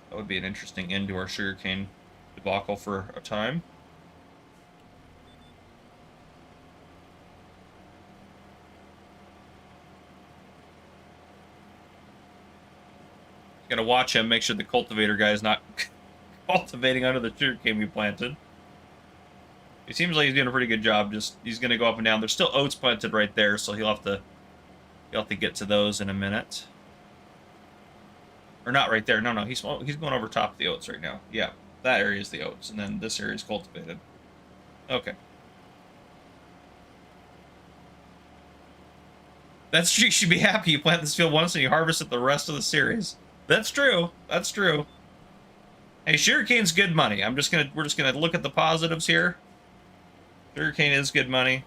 That would be an interesting end to our sugarcane debacle for a time. Gotta watch him, make sure the cultivator guy is not cultivating under the sugarcane we planted. It seems like he's doing a pretty good job. Just he's gonna go up and down. There's still oats planted right there, so he'll have to get to those in a minute. Or not right there. No, he's going over top of the oats right now. Yeah, that area is the oats, and then this area is cultivated. Okay. That's true. You should be happy you plant this field once and you harvest it the rest of the series. That's true. That's true. Hey, sugarcane's good money. We're just gonna look at the positives here. Sugarcane is good money.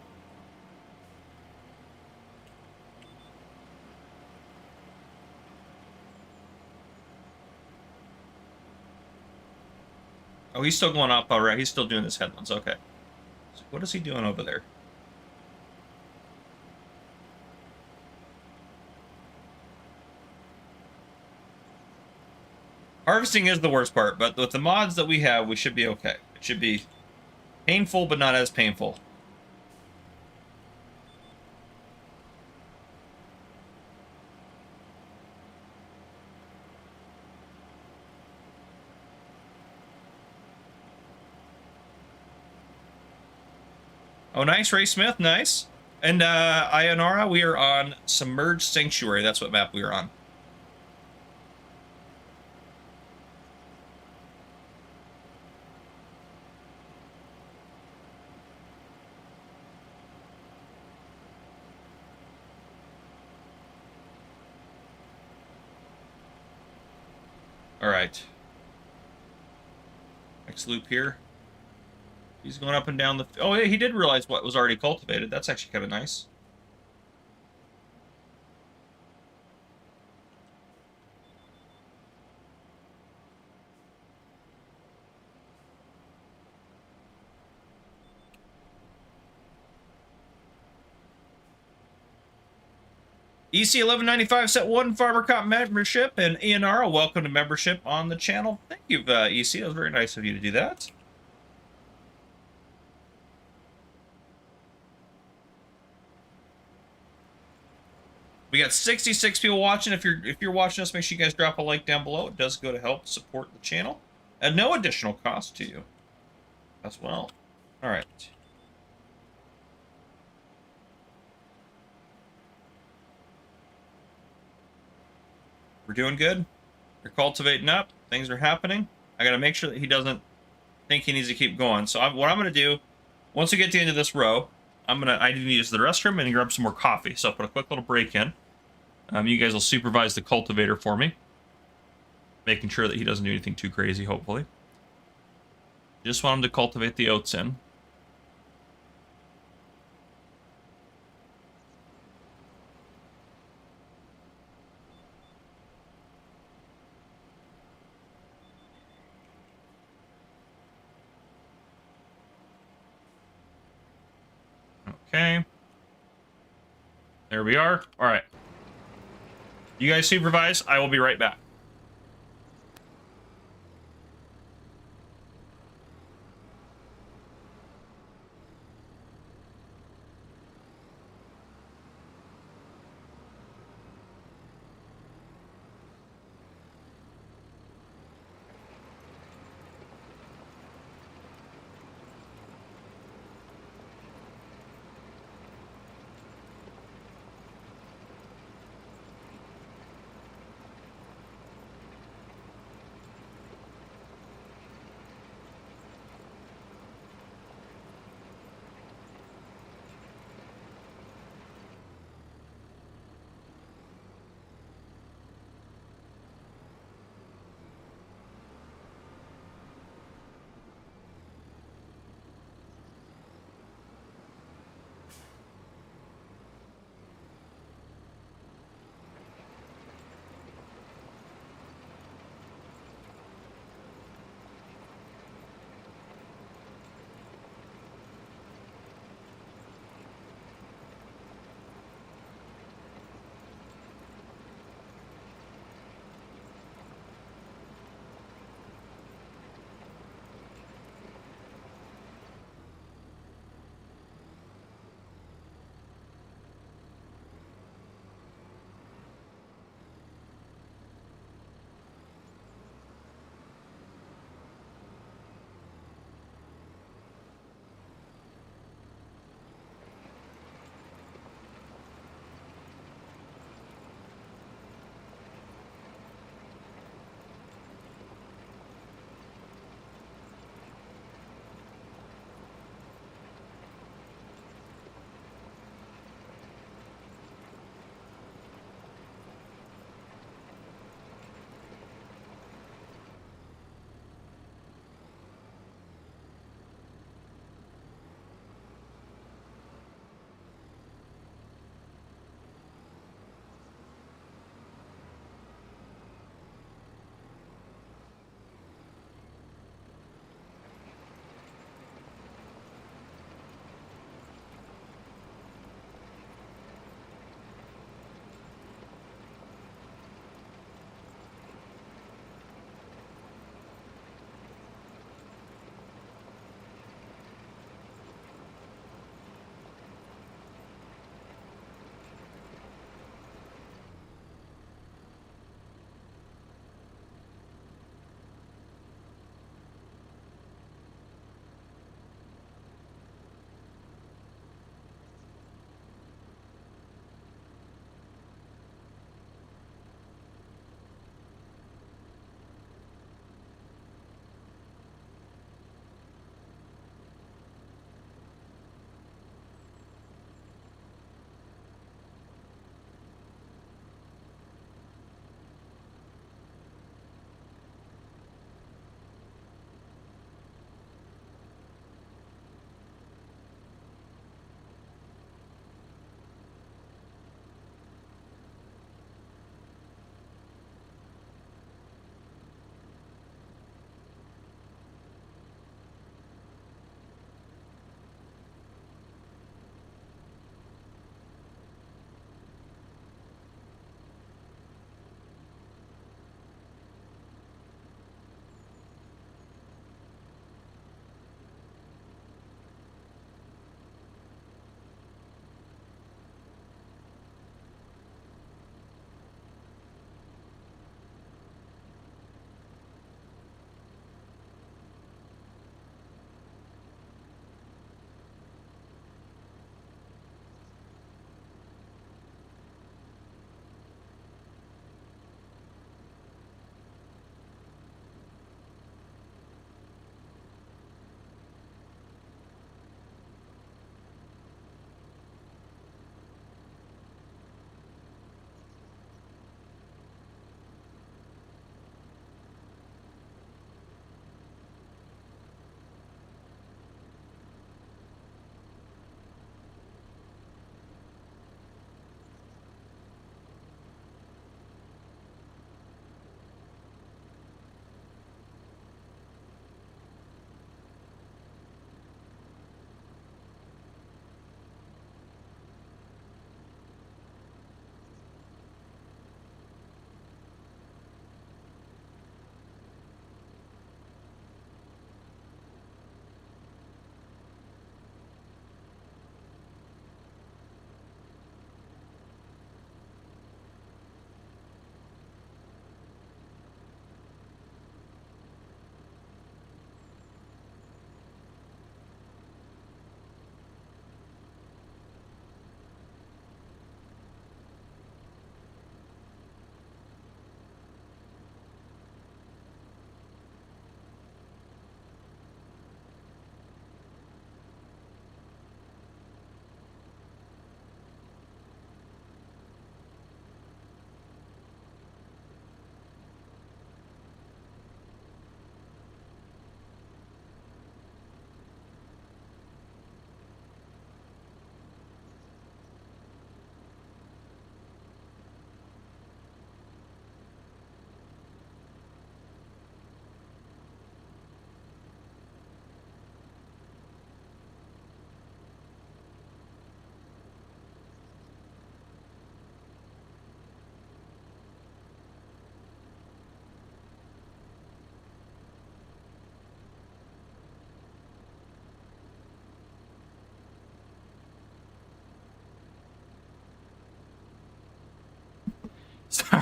Oh, he's still going up alright. He's still doing his headlands. Okay. So what is he doing over there? Harvesting is the worst part, but with the mods that we have, we should be okay. It should be painful, but not as painful. Oh, nice, Ray Smith, nice. And Ionara, we are on Submerged Sanctuary. That's what map we are on. All right. Next loop here. He's going up and down the... Oh, yeah, he did realize what was already cultivated. That's actually kind of nice. EC1195 set 1 Farmer Cop membership, and Ianara, welcome to membership on the channel. Thank you, EC. That was very nice of you to do that. We got 66 people watching. If you're watching us, make sure you guys drop a like down below. It does go to help support the channel, at no additional cost to you as well. All right. We're doing good. They're cultivating up. Things are happening. I got to make sure that he doesn't think he needs to keep going. So what I'm going to do, once we get to the end of this row, I need to use the restroom and grab some more coffee. So I'll put a quick little break in. You guys will supervise the cultivator for me, making sure that he doesn't do anything too crazy, hopefully. Just want him to cultivate the oats in. Okay. There we are. All right. You guys supervise. I will be right back.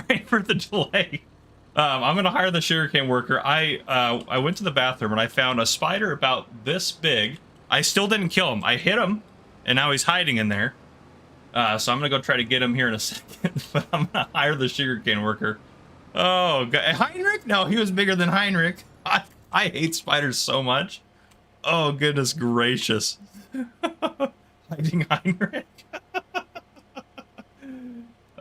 Sorry for the delay. I'm gonna hire the sugarcane worker. I went to the bathroom and I found a spider about this big. I still didn't kill him. I hit him, and now he's hiding in there. So I'm gonna go try to get him here in a second. But I'm gonna hire the sugarcane worker. Oh, God. Heinrich? No, he was bigger than Heinrich. I hate spiders so much. Oh, goodness gracious. Hiding Heinrich.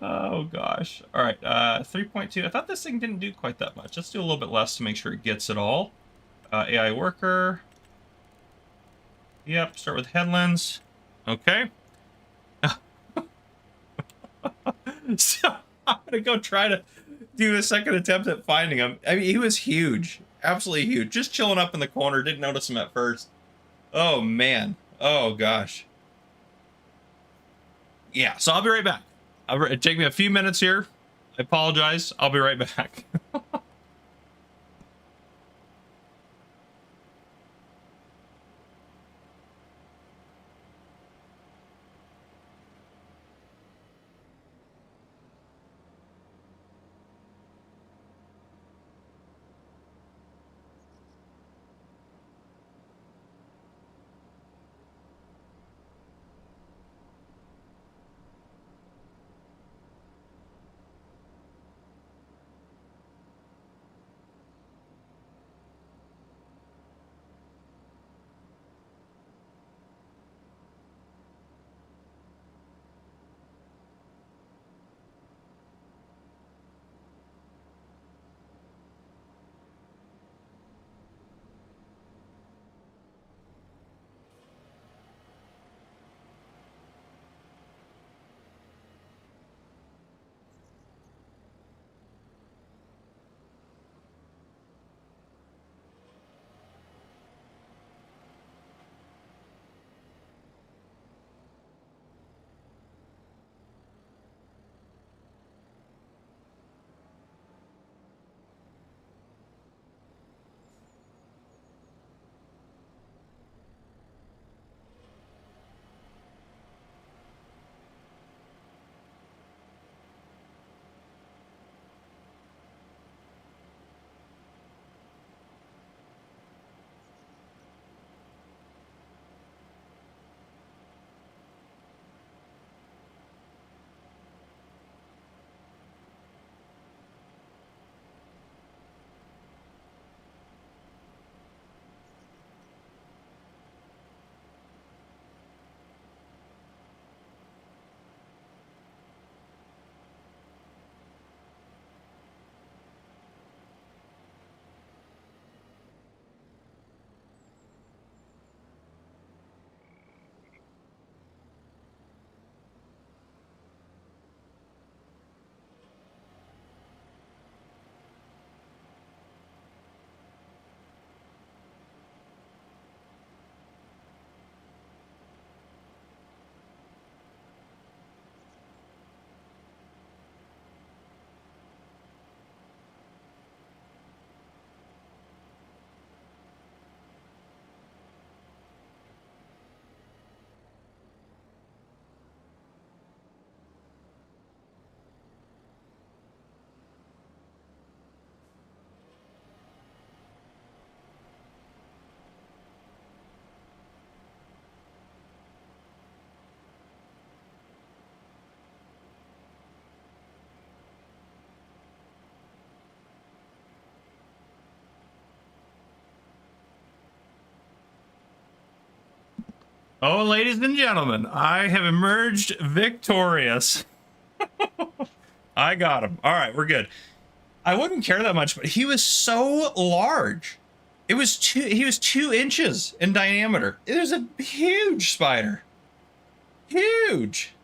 Oh, gosh. All right, 3.2. I thought this thing didn't do quite that much. Let's do a little bit less to make sure it gets it all. AI worker. Yep, start with headlands. Okay. So I'm going to go try to do a second attempt at finding him. I mean, he was huge. Absolutely huge. Just chilling up in the corner. Didn't notice him at first. Oh, man. Oh, gosh. Yeah, so I'll be right back. It'll take me a few minutes here. I apologize. I'll be right back. Oh, ladies and gentlemen, I have emerged victorious. I got him. All right, we're good. I wouldn't care that much, but he was so large. He was 2 inches in diameter. It was a huge spider. Huge.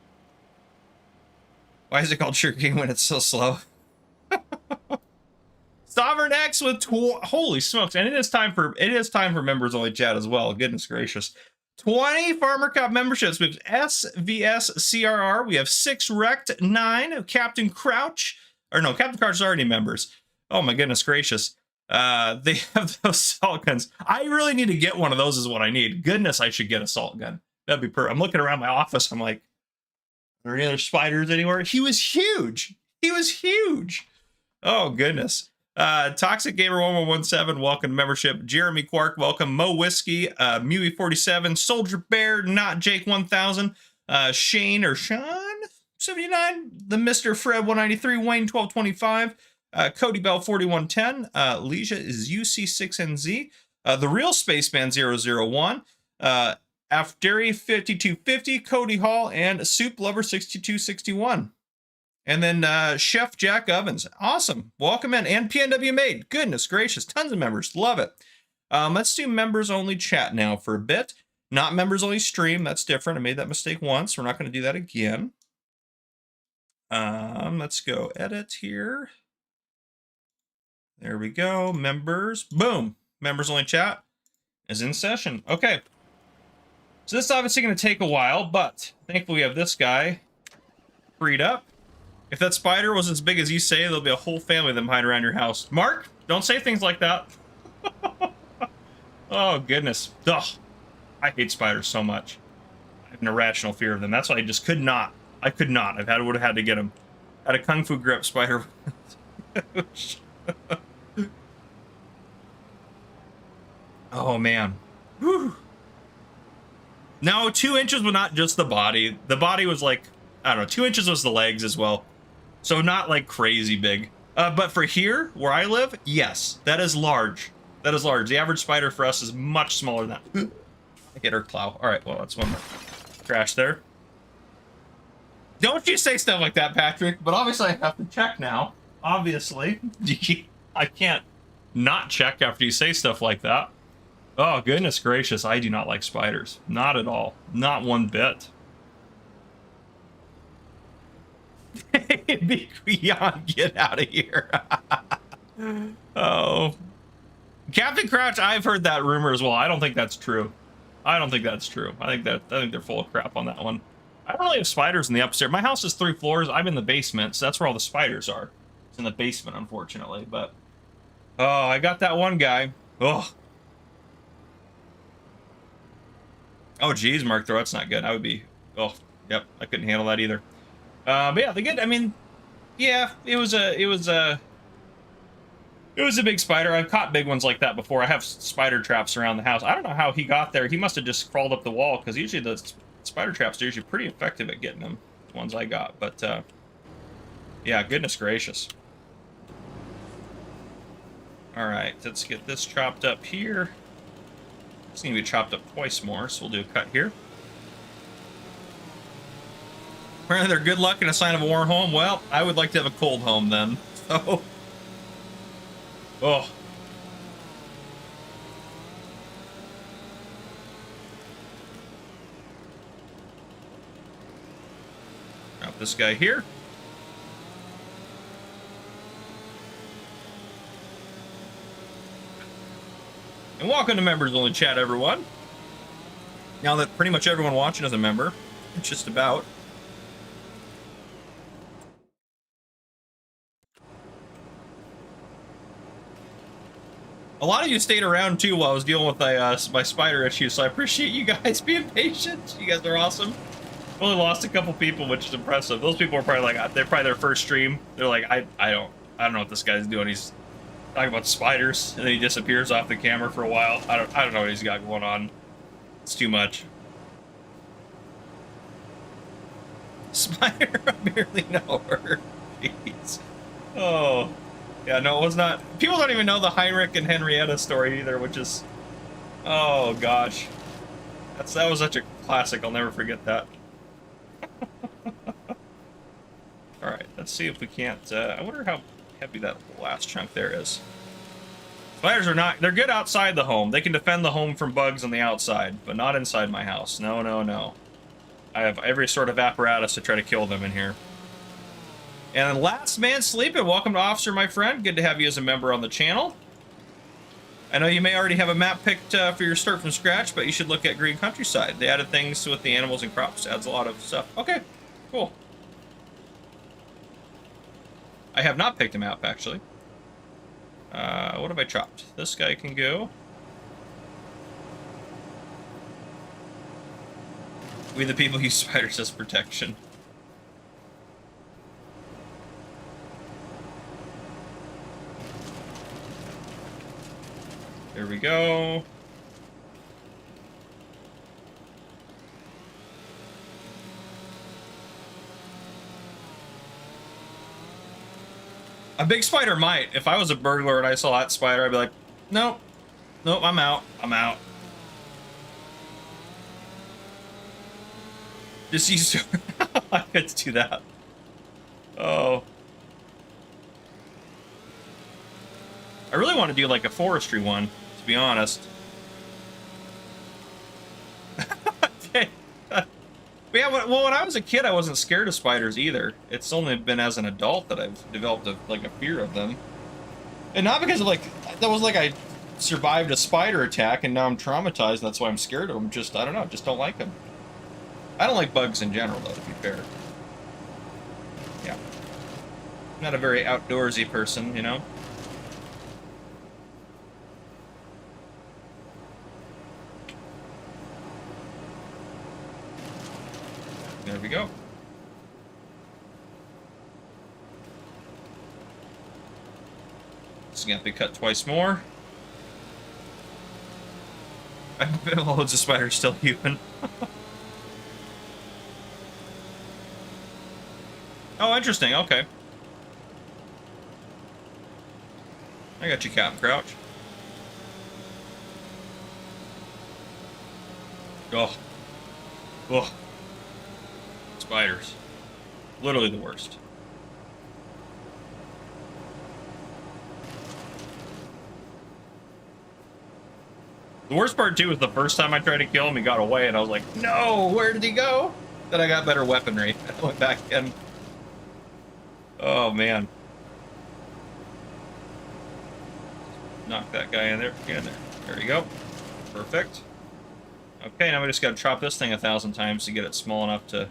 Why is it called Sugar King when it's so slow? Sovereign X with holy smokes, and it is time for members only chat as well. Goodness gracious. 20 Farmer Cup memberships. We have SVSCRR. We have 6 Wrecked, 9 Captain Crouch. Or no, Captain Crouch is already members. Oh my goodness gracious. They have those salt guns. I really need to get one of those is what I need. Goodness, I should get a salt gun. That'd be perfect. I'm looking around my office. I'm like, are there any other spiders anywhere? He was huge. He was huge. Oh, goodness. Toxic Gamer 1117, welcome to membership. Jeremy Quark, welcome. Mo Whiskey, Mewy 47, Soldier Bear, Not Jake 1000, Shane or Sean 79, the Mr. Fred 193, Wayne 1225, Cody Bell 4110, Leisha is UC6NZ, the Real Spaceman 001, Afderi 5250, Cody Hall, and Soup Lover 6261. And then Chef Jack Ovens. Awesome. Welcome in. And PNW Made. Goodness gracious. Tons of members. Love it. Let's do members only chat now for a bit. Not members only stream. That's different. I made that mistake once. We're not going to do that again. Let's go edit here. There we go. Members. Boom. Members only chat is in session. Okay. So this is obviously going to take a while, but thankfully we have this guy freed up. If that spider was as big as you say, there'll be a whole family of them hiding around your house. Mark, don't say things like that. Oh, goodness. Ugh. I hate spiders so much. I have an irrational fear of them. That's why I just could not. I could not. Would have had to get them. I had a kung fu grip spider. Oh, man. Whew. No, 2 inches was not just the body. The body was like, I don't know, 2 inches was the legs as well. So not like crazy big. But for here, where I live, yes, that is large. That is large. The average spider for us is much smaller than that. I hit her claw. All right, well, that's one more crash there. Don't you say stuff like that, Patrick. But obviously I have to check now. Obviously. I can't not check after you say stuff like that. Oh, goodness gracious. I do not like spiders. Not at all. Not one bit. Big Beyond, get out of here. Oh. Captain Crouch, I've heard that rumor as well. I don't think that's true. I don't think that's true. I think they're full of crap on that one. I don't really have spiders in the upstairs. My house is 3 floors. I'm in the basement, so that's where all the spiders are. It's in the basement, unfortunately, but oh, I got that one guy. Oh. Oh, geez, Mark Throw, that's not good. I would be, oh, yep, I couldn't handle that either. But yeah, the good, I mean, yeah, it was a big spider. I've caught big ones like that before. I have spider traps around the house. I don't know how he got there. He must have just crawled up the wall, because usually the spider traps are usually pretty effective at getting them, the ones I got. But, yeah, goodness gracious. All right, let's get this chopped up here. It's going to be chopped up twice more, so we'll do a cut here. Apparently they're good luck and a sign of a warm home. Well, I would like to have a cold home then. So, oh. Drop this guy here. And welcome to Members Only Chat, everyone. Now that pretty much everyone watching is a member, it's just about. A lot of you stayed around too while I was dealing with my spider issues, so I appreciate you guys being patient. You guys are awesome. Only lost a couple people, which is impressive. Those people are probably like, they're probably their first stream. They're like, I don't know what this guy's doing. He's talking about spiders, and then he disappears off the camera for a while. I don't know what he's got going on. It's too much. Spider, I barely know her. Jeez. Oh. Yeah, no, it was not. People don't even know the Heinrich and Henrietta story either, which is, oh gosh, that was such a classic. I'll never forget that. All right, let's see if we can't. I wonder how heavy that last chunk there is. Spiders are not. They're good outside the home. They can defend the home from bugs on the outside, but not inside my house. No, no, no. I have every sort of apparatus to try to kill them in here. And Last Man Sleeping, welcome to Officer, my friend. Good to have you as a member on the channel. I know you may already have a map picked for your start from scratch, but you should look at Green Countryside. They added things with the animals and crops. Adds a lot of stuff. Okay, cool. I have not picked a map, actually. What have I chopped? This guy can go. We the people use spiders as protection. There we go. A big spider might. If I was a burglar and I saw that spider, I'd be like, nope, nope, I'm out. I'm out. Just use to I could do that. Oh. I really want to do like a forestry one, to be honest. Okay. But yeah, well, when I was a kid, I wasn't scared of spiders either. It's only been as an adult that I've developed a fear of them. And not because of like, that was like I survived a spider attack and now I'm traumatized and that's why I'm scared of them. Just, I don't know, just don't like them. I don't like bugs in general though, to be fair. Yeah. I'm not a very outdoorsy person, you know? There we go. Just gonna have to cut twice more. I bet loads of spiders still human. Oh, interesting. Okay. I got you, Captain Crouch. Oh. Oh. Spiders. Literally the worst. The worst part, too, was the first time I tried to kill him, he got away, and I was like, no, where did he go? Then I got better weaponry. I went back in. Oh, man. Knock that guy in there. Get in there. There you go. Perfect. Okay, now we just gotta chop this thing 1,000 times to get it small enough to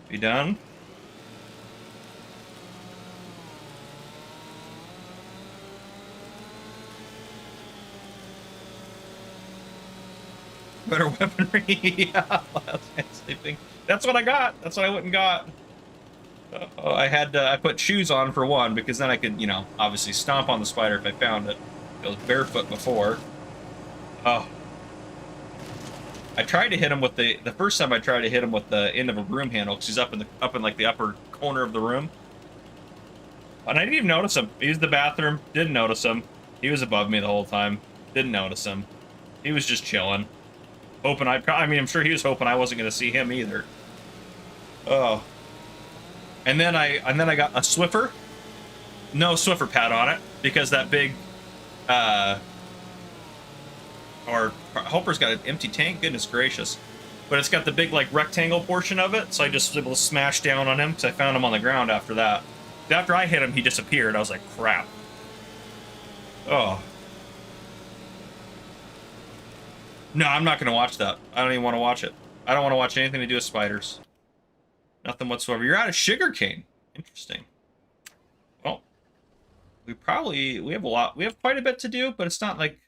be done. Better weaponry. Yeah, sleeping. That's what I got. That's what I went and got. I put shoes on for one because then I could, you know, obviously stomp on the spider if I found it. I was barefoot before. Oh. I tried to hit him with the first time I tried to hit him with the end of a broom handle because he's up in like the upper corner of the room. And I didn't even notice him. He was in the bathroom, didn't notice him. He was above me the whole time. Didn't notice him. He was just chilling. Hoping I mean, I'm sure he was hoping I wasn't going to see him either. Oh. And then I got a Swiffer. No Swiffer pad on it because that big our Hopper's got an empty tank, goodness gracious. But it's got the big like rectangle portion of it, so I just was able to smash down on him because I found him on the ground after that. After I hit him, he disappeared. I was like, crap. Oh. No, I'm not going to watch that. I don't even want to watch it. I don't want to watch anything to do with spiders. Nothing whatsoever. You're out of sugarcane. Interesting. Well, we have a lot. We have quite a bit to do, but it's not like...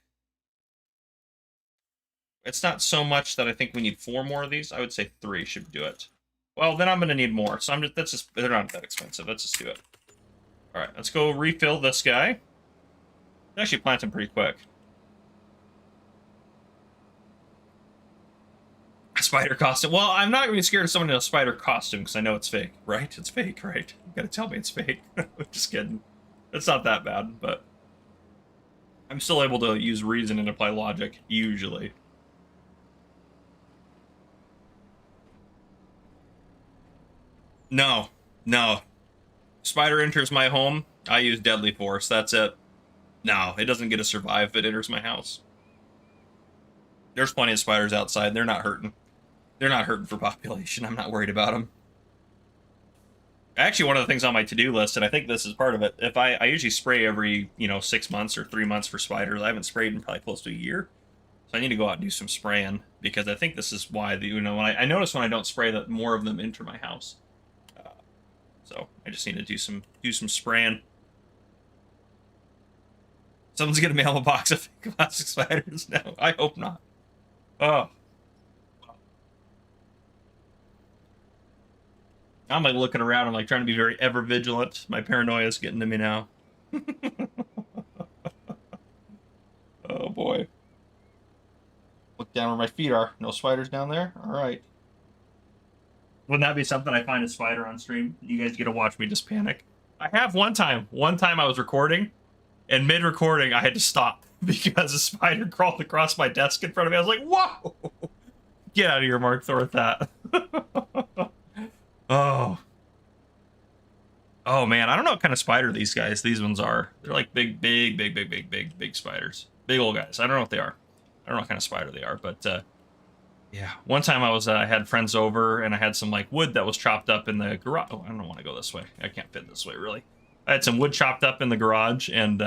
It's not so much that I think we need 4 more of these. I would say 3 should do it. Well, then I'm going to need more. So they're not that expensive. Let's just do it. All right, let's go refill this guy. Actually plant him pretty quick. A spider costume. Well, I'm not going to be scared of someone in a spider costume because I know it's fake, right? It's fake, right? You got to tell me it's fake. Just kidding. It's not that bad, but I'm still able to use reason and apply logic, usually. No, no. Spider enters my home, I use deadly force, that's it. No, it doesn't get to survive if it enters my house. There's plenty of spiders outside, they're not hurting. They're not hurting for population, I'm not worried about them. Actually, one of the things on my to-do list, and I think this is part of it, if I usually spray every, 6 months or 3 months for spiders. I haven't sprayed in probably close to a year. So I need to go out and do some spraying, because I think this is why, when I notice when I don't spray that more of them enter my house. So I just need to do some spraying. Someone's gonna mail a box of plastic spiders now. I hope not. Oh. I'm like looking around. I'm like trying to be very ever vigilant. My paranoia is getting to me now. Oh boy. down where my feet are. No spiders down there? All right. Wouldn't that be something? I find a spider on stream. You guys get to watch me just panic. I have one time. One time I was recording, and mid-recording I had to stop because a spider crawled across my desk in front of me. I was like, whoa! Get out of here, Mark Thor, with that. Oh. Oh, man. I don't know what kind of spider these ones are. They're like big spiders. Big old guys. I don't know what they are. I don't know what kind of spider they are, but yeah. One time I had friends over, and I had some like wood that was chopped up in the garage. Oh, I don't want to go this way. I can't fit this way, really. I had some wood chopped up in the garage, and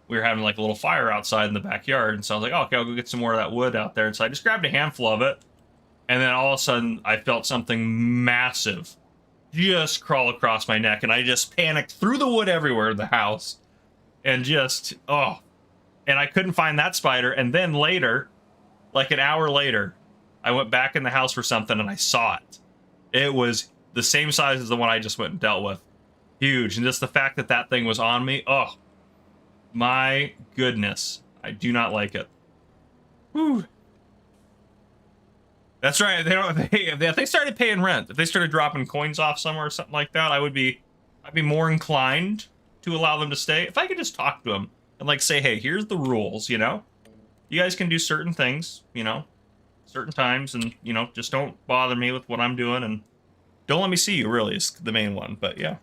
we were having like a little fire outside in the backyard, and so I was like, oh, okay, I'll go get some more of that wood out there. And so I just grabbed a handful of it, and then all of a sudden I felt something massive just crawl across my neck, and I just panicked, threw the wood everywhere in the house, and just, oh. And I couldn't find that spider, and then later, like an hour later, I went back in the house for something, and I saw it. It was the same size as the one I just went and dealt with. Huge. And just the fact that that thing was on me, oh, my goodness. I do not like it. Whew. That's right. If they started paying rent, if they started dropping coins off somewhere or something like that, I'd be more inclined to allow them to stay. If I could just talk to them and like say, hey, here's the rules, you know? You guys can do certain things, you know, certain times, and, you know, just don't bother me with what I'm doing, and don't let me see you, really, is the main one, but yeah.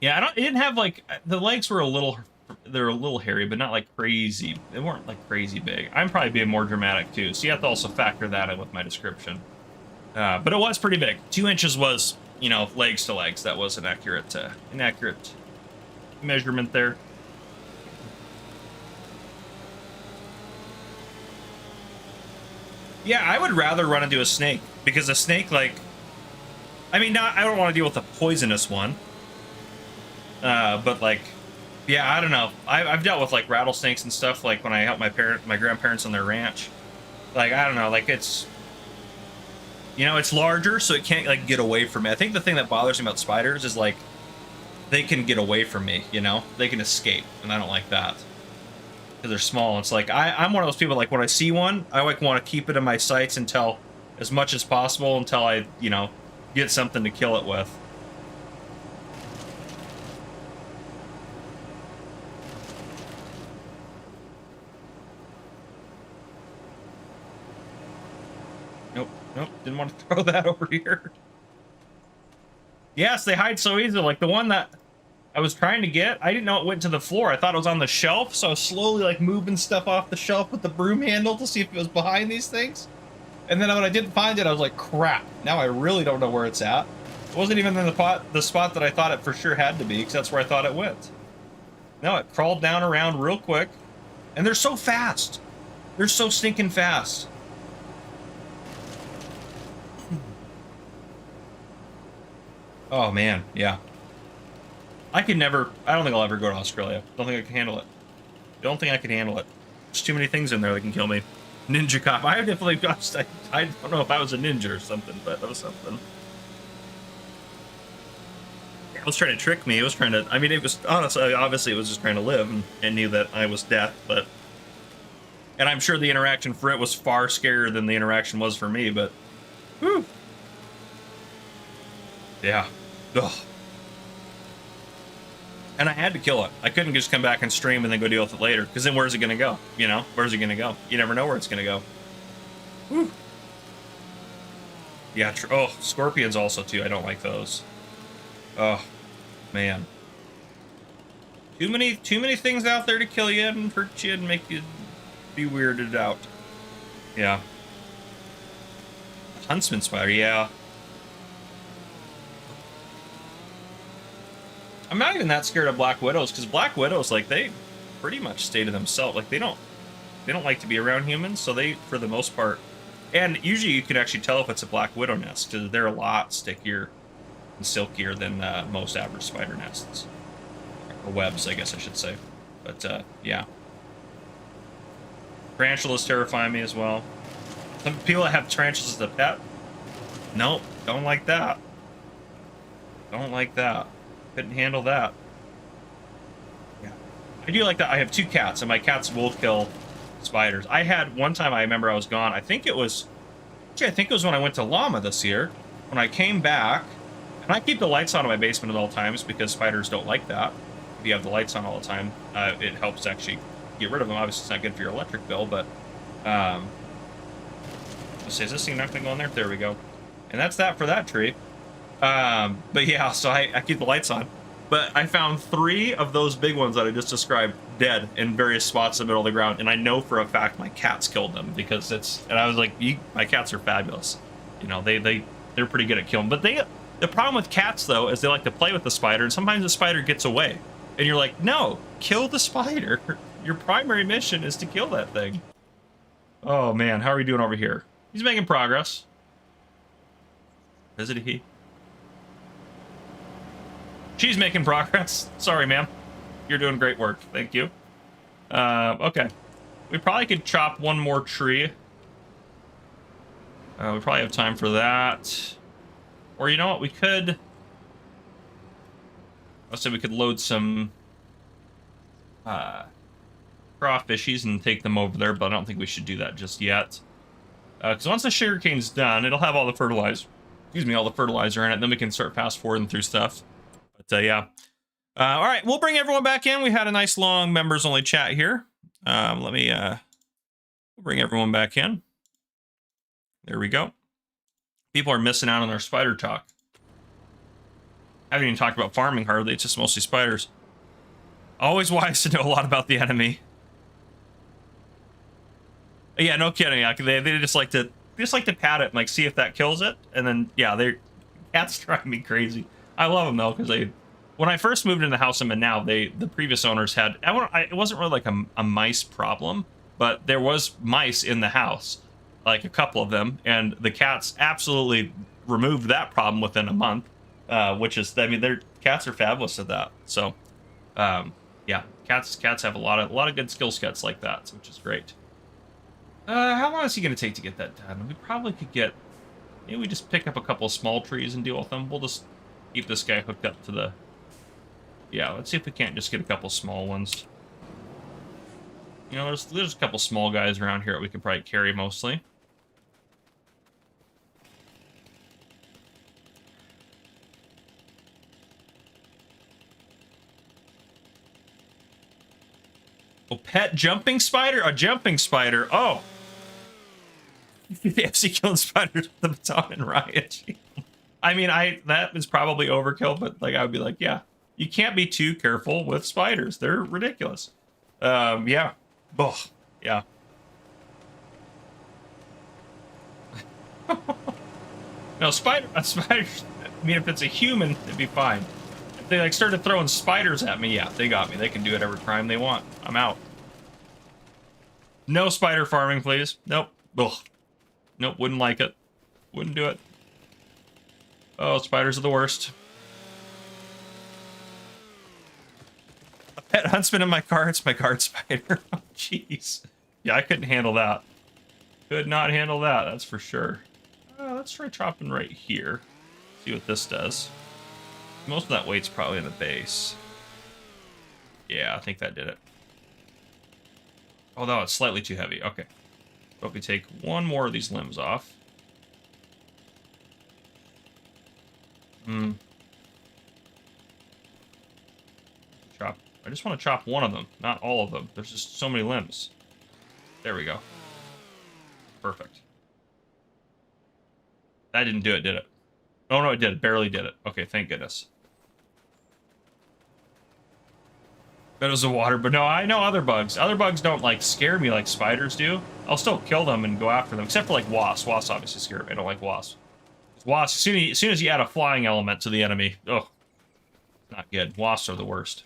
Yeah, it didn't have, like, the legs were they're a little hairy, but not, like, crazy. They weren't, like, crazy big. I'm probably being more dramatic, too, so you have to also factor that in with my description. But it was pretty big. 2 inches was, you know, legs to legs. That was an accurate measurement there. Yeah, I would rather run into a snake, because a snake, like, I mean, I don't want to deal with a poisonous one. But like, yeah, I don't know. I've dealt with like rattlesnakes and stuff, like when I helped my grandparents on their ranch. Like, I don't know, like it's, you know, it's larger, so it can't like get away from me. I think the thing that bothers me about spiders is like, they can get away from me, you know? They can escape, and I don't like that. Because they're small. It's like, I'm one of those people, like, when I see one, I, like, want to keep it in my sights until, as much as possible, until I, you know, get something to kill it with. Nope, didn't want to throw that over here. Yes, they hide so easily. Like, the one that I was trying to get, I didn't know it went to the floor. I thought it was on the shelf, so I was slowly like moving stuff off the shelf with the broom handle to see if it was behind these things. And then when I didn't find it, I was like, crap. Now I really don't know where it's at. It wasn't even in the spot that I thought it for sure had to be, because that's where I thought it went. No, it crawled down around real quick. And they're so fast. They're so stinking fast. Oh, man, yeah. I don't think I'll ever go to Australia. Don't think I can handle it. Don't think I can handle it. There's too many things in there that can kill me. Ninja cop. I definitely got, I don't know if I was a ninja or something, but that was something. It was trying to trick me. It was trying to, I mean, it was, honestly, obviously it was just trying to live and knew that I was death, but, and I'm sure the interaction for it was far scarier than the interaction was for me, but, whew. Yeah. Ugh. And I had to kill it. I couldn't just come back and stream and then go deal with it later, because then where's it going to go? You know, where's it going to go? You never know where it's going to go. Whew. Yeah, oh, scorpions also, too. I don't like those. Oh, man. Too many things out there to kill you and hurt you and make you be weirded out. Yeah. Huntsman spider, yeah. I'm not even that scared of black widows, because black widows, like, they pretty much stay to themselves. Like, they don't like to be around humans, so they, for the most part, and usually you can actually tell if it's a black widow nest, because they're a lot stickier and silkier than most average spider nests. Or webs, I guess I should say. But, yeah. Tarantulas terrify me as well. Some people that have tarantulas as a pet, nope, don't like that. Don't like that. Couldn't handle that. Yeah. I do like that. I have 2 cats, and my cats will kill spiders. I had one time, I remember I was gone. I think it was when I went to Llama this year. When I came back, and I keep the lights on in my basement at all times because spiders don't like that. If you have the lights on all the time, it helps actually get rid of them. Obviously, it's not good for your electric bill, but let's see, is this thing not going to go in there? There we go. And that's that for that tree. But yeah, so I keep the lights on. But I found 3 of those big ones that I just described dead in various spots in the middle of the ground, and I know for a fact my cats killed them because and I was like, my cats are fabulous. You know, they're pretty good at killing. But the problem with cats though is they like to play with the spider, and sometimes the spider gets away, and you're like, no, kill the spider. Your primary mission is to kill that thing. Oh man, how are we doing over here? He's making progress. Is it he? She's making progress. Sorry, ma'am. You're doing great work. Thank you. Okay. We probably could chop one more tree. We probably have time for that. Or you know what? We could... Let's say we could load some crawfishies and take them over there, but I don't think we should do that just yet. Because once the sugarcane's done, it'll have all the fertilizer. Excuse me, all the fertilizer in it. Then we can start fast forwarding through stuff. But yeah. All right, we'll bring everyone back in. We had a nice long members-only chat here. Let me bring everyone back in. There we go. People are missing out on our spider talk. I haven't even talked about farming hardly. It's just mostly spiders. Always wise to know a lot about the enemy. Yeah, no kidding. They just like to pat it and like see if that kills it, and then yeah, cats drive me crazy. I love them though because when I first moved into the house I'm in now, the previous owners had it wasn't really like a mice problem, but there was mice in the house, like a couple of them, and the cats absolutely removed that problem within a month, which is, I mean, their cats are fabulous at that. So, yeah, cats have a lot of good skill sets like that, which is great. How long is he going to take to get that done? We probably could get... Maybe we just pick up a couple of small trees and deal with them. We'll just keep this guy hooked up to the... Yeah, let's see if we can't just get a couple small ones. You know, there's a couple small guys around here that we could probably carry mostly. Oh, pet jumping spider? A jumping spider. Oh. The FC killing spiders with the baton and riot. I mean, that is probably overkill, but like I would be like, yeah, you can't be too careful with spiders. They're ridiculous. Yeah. Oh, yeah. No, spiders, I mean, if it's a human, it'd be fine. If they like started throwing spiders at me, yeah, they got me. They can do whatever crime they want. I'm out. No spider farming, please. Nope. Ugh. Nope, wouldn't like it. Wouldn't do it. Oh, spiders are the worst. A pet huntsman in my car. It's my guard spider. Oh, jeez. Yeah, I couldn't handle that. Could not handle that, that's for sure. Let's try chopping right here. See what this does. Most of that weight's probably in the base. Yeah, I think that did it. Oh, no, it's slightly too heavy. Okay. So if we take one more of these limbs off. Chop. I just want to chop one of them, not all of them. There's just so many limbs. There we go. Perfect. That didn't do it, did it? Oh, no, it did. It barely did it. Okay, thank goodness. Bet it was a water, but no, I know other bugs. Other bugs don't, like, scare me like spiders do. I'll still kill them and go after them, except for, like, wasps. Wasps obviously scare me. I don't like wasps. Wasps, as soon as you add a flying element to the enemy, oh, not good. Wasps are the worst.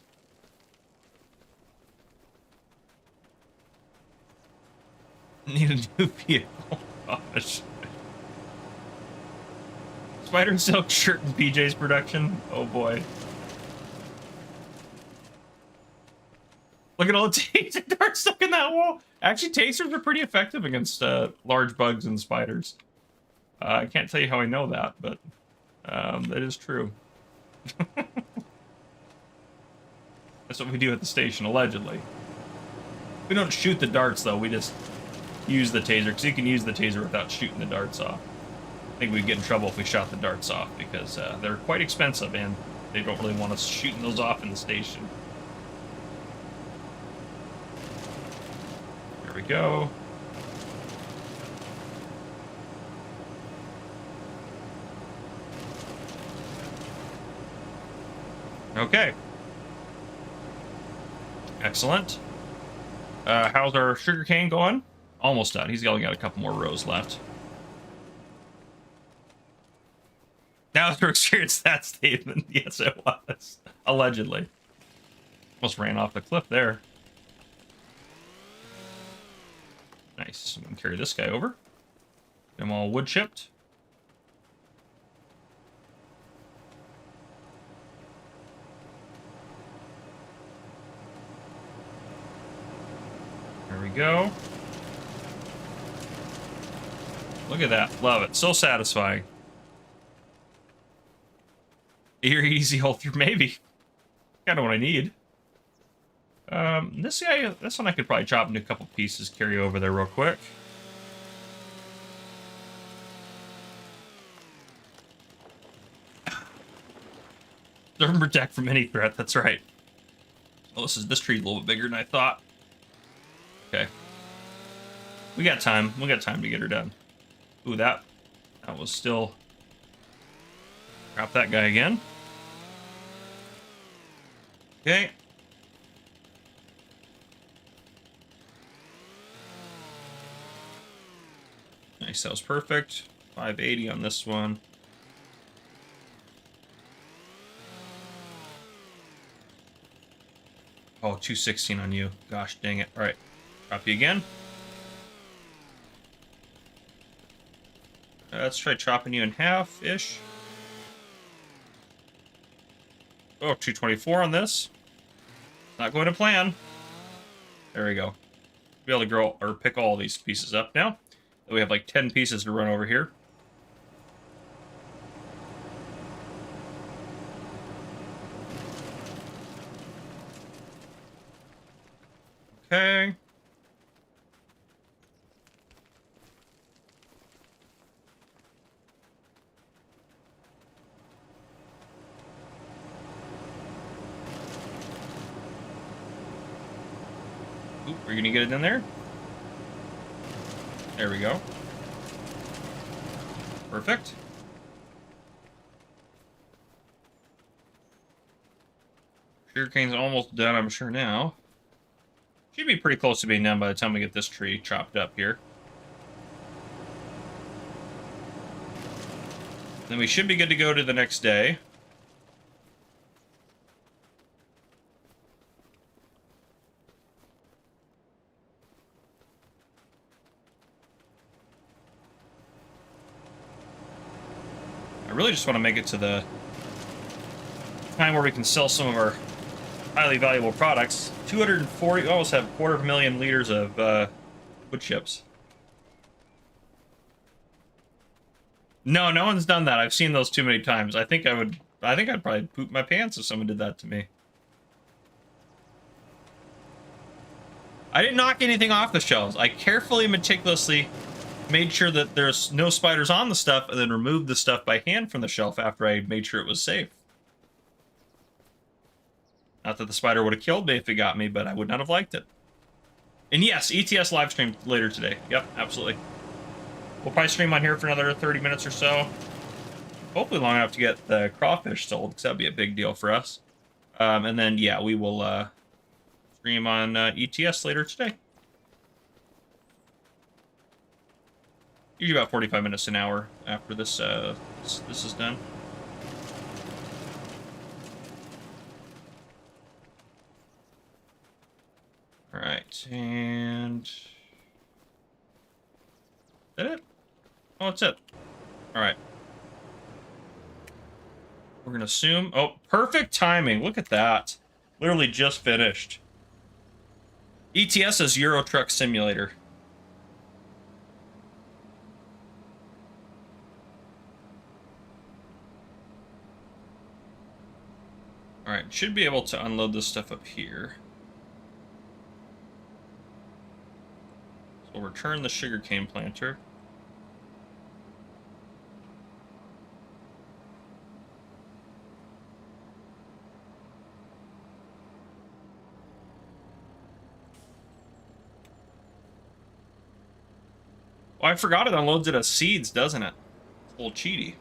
Need a new vehicle. Oh, gosh. Spider and silk shirt and PJ's production. Oh boy. Look at all the taser darts stuck in that wall. Actually, tasers are pretty effective against large bugs and spiders. I can't tell you how I know that, but that is true. That's what we do at the station, allegedly. We don't shoot the darts, though. We just use the taser, because you can use the taser without shooting the darts off. I think we'd get in trouble if we shot the darts off, because they're quite expensive, and they don't really want us shooting those off in the station. There we go. Okay. Excellent. How's our sugarcane going? Almost done. He's only got a couple more rows left. Now to experience that statement. Yes, it was. Allegedly. Almost ran off the cliff there. Nice. We can carry this guy over. Get him all wood chipped. There we go. Look at that. Love it. So satisfying. Here, easy hold through. Maybe. Kind of what I need. This guy, this one I could probably chop into a couple pieces, carry over there real quick. Serve and protect from any threat. That's right. Oh, this tree's a little bit bigger than I thought. Okay. We got time. We got time to get her done. Ooh, that was still... Drop that guy again. Okay. Nice, that was perfect. 580 on this one. Oh, 216 on you. Gosh dang it. All right. Drop you again. Let's try chopping you in half-ish. Oh, 224 on this. Not going to plan. There we go. Be able to grow or pick all these pieces up now. We have like 10 pieces to run over here. Okay. Oop, we're gonna get it in there. There we go. Perfect. Sugarcane's almost done, I'm sure now. Should be pretty close to being done by the time we get this tree chopped up here. Then we should be good to go to the next day. I really just want to make it to the time where we can sell some of our highly valuable products. 240, almost have 250,000 liters of wood chips. No, no one's done that. I've seen those too many times. I think I'd probably poop my pants if someone did that to me. I didn't knock anything off the shelves. I carefully, meticulously made sure that there's no spiders on the stuff, and then removed the stuff by hand from the shelf after I made sure it was safe. Not that the spider would have killed me if it got me, but I would not have liked it. And yes, ETS live stream later today. Yep, absolutely. We'll probably stream on here for another 30 minutes or so. Hopefully long enough to get the crawfish sold, because that'd be a big deal for us. And then, yeah, we will stream on ETS later today. Usually about 45 minutes an hour after this this is done. All right, and is that it? Oh, that's it. All right. We're gonna assume. Oh, perfect timing. Look at that. Literally just finished. ETS is Euro Truck Simulator. All Alright, should be able to unload this stuff up here. So we'll return the sugarcane planter. Oh, I forgot it unloads it as seeds, doesn't it? It's a little cheaty.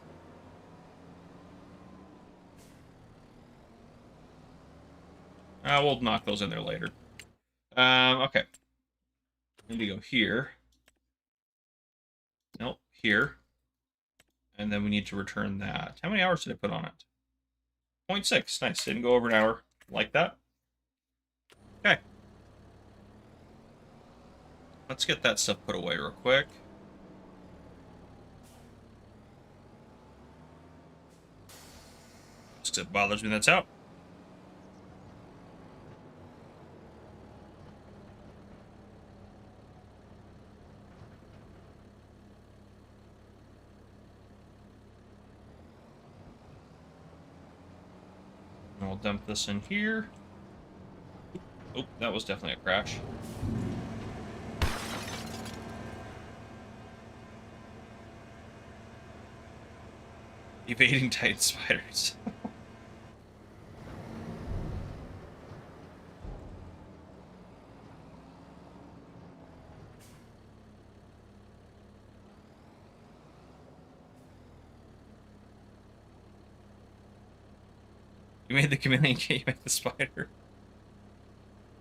We'll knock those in there later. Okay. Need to go here. Nope, here. And then we need to return that. How many hours did I put on it? 0.6. Nice. Didn't go over an hour. Like that. Okay. Let's get that stuff put away real quick. Just 'cause it bothers me that's out. And we'll dump this in here. Oh, that was definitely a crash. Evading tight spiders. You made the chameleon, can't you make the spider?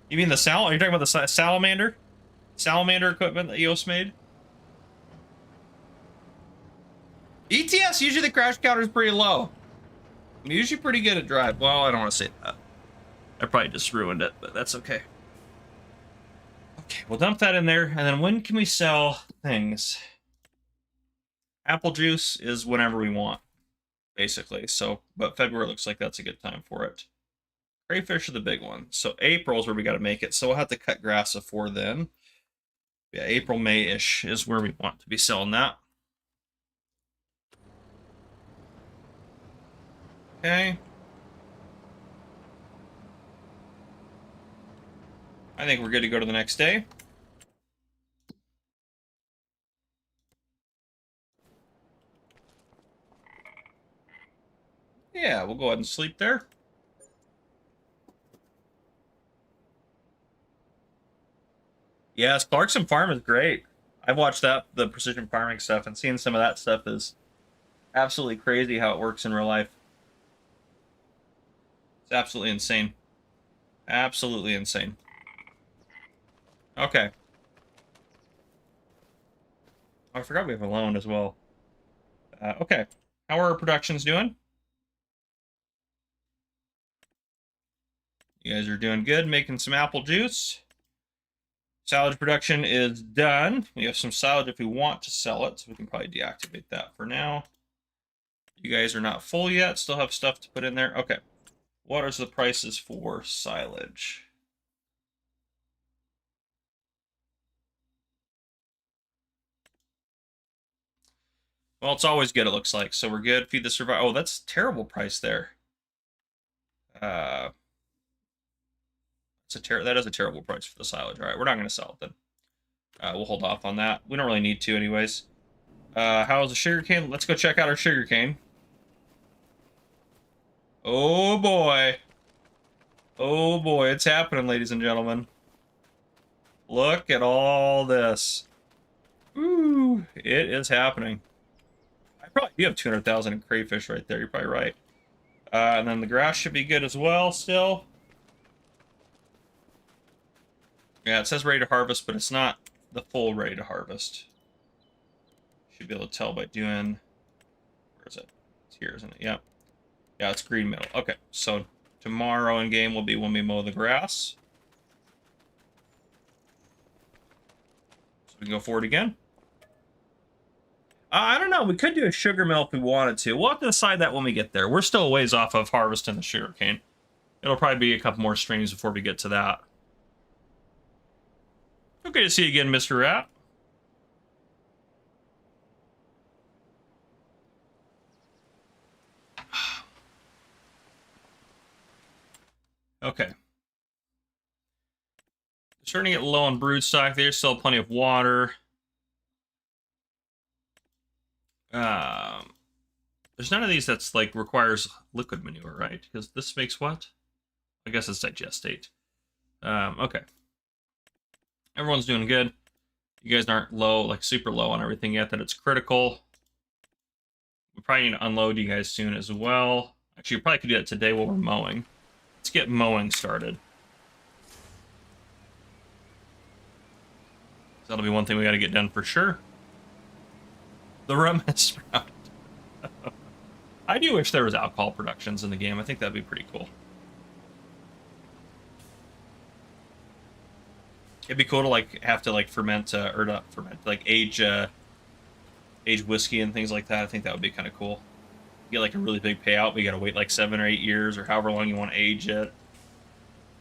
You mean the are you talking about the salamander? Salamander equipment that EOS made? ETS, usually the crash counter is pretty low. I'm usually pretty good at drive. Well, I don't want to say that. I probably just ruined it, but that's okay. Okay, we'll dump that in there, and then when can we sell things? Apple juice is whenever we want, basically. So, but February looks like that's a good time for it. Crayfish are the big one. So April is where we got to make it. So we'll have to cut grass before then. Yeah, April, May-ish is where we want to be selling that. Okay. I think we're good to go to the next day. Yeah, we'll go ahead and sleep there. Yes, Clarkson Farm is great. I've watched the precision farming stuff, and seeing some of that stuff is absolutely crazy how it works in real life. It's absolutely insane. Absolutely insane. Okay. Oh, I forgot we have a loan as well. Okay. How are our productions doing? You guys are doing good, making some apple juice. Silage production is done. We have some silage if we want to sell it, so we can probably deactivate that for now. You guys are not full yet, still have stuff to put in there. Okay. What are the prices for silage? Well, it's always good, it looks like. So we're good. Feed the survivor. Oh, that's a terrible price there. That is a terrible price for the silage. All right, we're not going to sell it then. We'll hold off on that. We don't really need to anyways. How's the sugarcane? Let's go check out our sugarcane. Oh boy. Oh boy, it's happening, ladies and gentlemen. Look at all this. Ooh, it is happening. I probably do have 200,000 in crayfish right there. You're probably right. And then the grass should be good as well still. Yeah, it says ready to harvest, but it's not the full ready to harvest. Should be able to tell by doing... Where is it? It's here, isn't it? Yeah. Yeah, it's green middle. Okay, so tomorrow in game will be when we mow the grass. So we can go forward again. I don't know. We could do a sugar mill if we wanted to. We'll have to decide that when we get there. We're still a ways off of harvesting the sugarcane. It'll probably be a couple more streams before we get to that. Okay to see you again, Mr. Rat. Okay. Starting to get low on brood stock. There's still plenty of water. There's none of these that's like requires liquid manure, right? Because this makes what? I guess it's digestate. Okay. Everyone's doing good. You guys aren't low, like super low on everything yet that it's critical. We probably need to unload you guys soon as well. Actually, you probably could do that today while we're mowing. Let's get mowing started. That'll be one thing we got to get done for sure. The rum has sprouted. I do wish there was alcohol productions in the game. I think that'd be pretty cool. It'd be cool to like have to like ferment or not ferment, like age whiskey and things like that. I think that would be kind of cool. You get like a really big payout, but you got to wait like 7 or 8 years or however long you want to age it.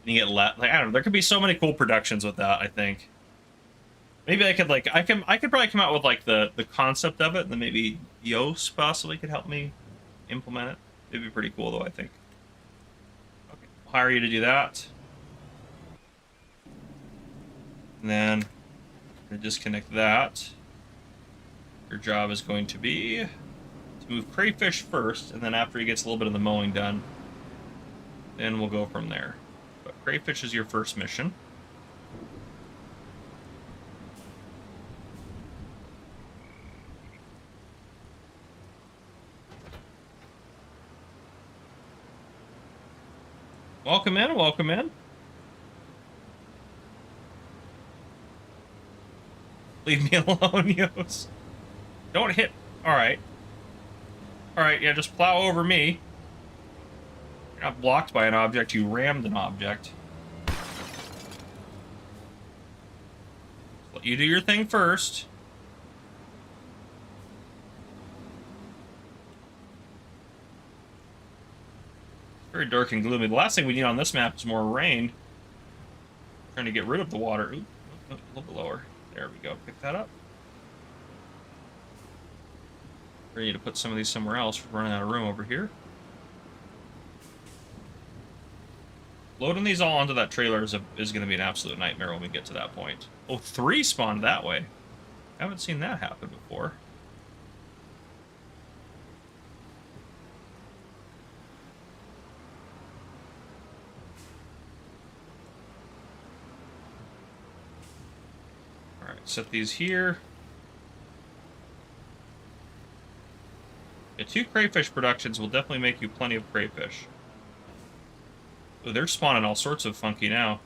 And you get like I don't know. There could be so many cool productions with that. I think. Maybe I could like I could probably come out with like the concept of it, and then maybe Yos possibly could help me implement it. It'd be pretty cool though, I think. Okay, I'll hire you to do that. And then disconnect that. Your job is going to be to move crayfish first, and then after he gets a little bit of the mowing done, then we'll go from there. But crayfish is your first mission. Welcome in, welcome in. Leave me alone, Yos. Don't hit. Alright. Alright, yeah, just plow over me. You're not blocked by an object, you rammed an object. Let you do your thing first. Very dark and gloomy. The last thing we need on this map is more rain. Trying to get rid of the water. Ooh, a little bit lower. There we go. Pick that up. We need to put some of these somewhere else. We're running out of room over here. Loading these all onto that trailer is going to be an absolute nightmare when we get to that point. Oh, 3 spawned that way. I haven't seen that happen before. Alright, set these here. Yeah, 2 crayfish productions will definitely make you plenty of crayfish. Oh, they're spawning all sorts of funky now.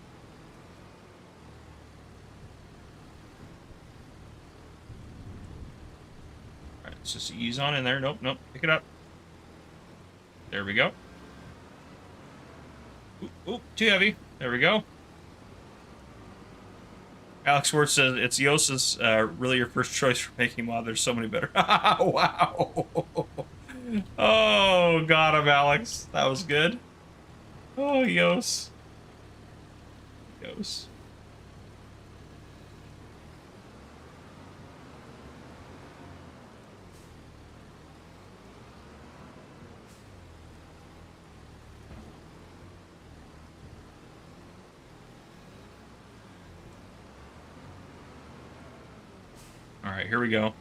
Alright, let's just ease on in there. Nope, nope. Pick it up. There we go. Oop, too heavy. There we go. Alex Worth says, it's Yos's really your first choice for making mod. There's so many better. Wow. Oh, got him, Alex. That was good. Oh, Yos. Yos. All right, here we go.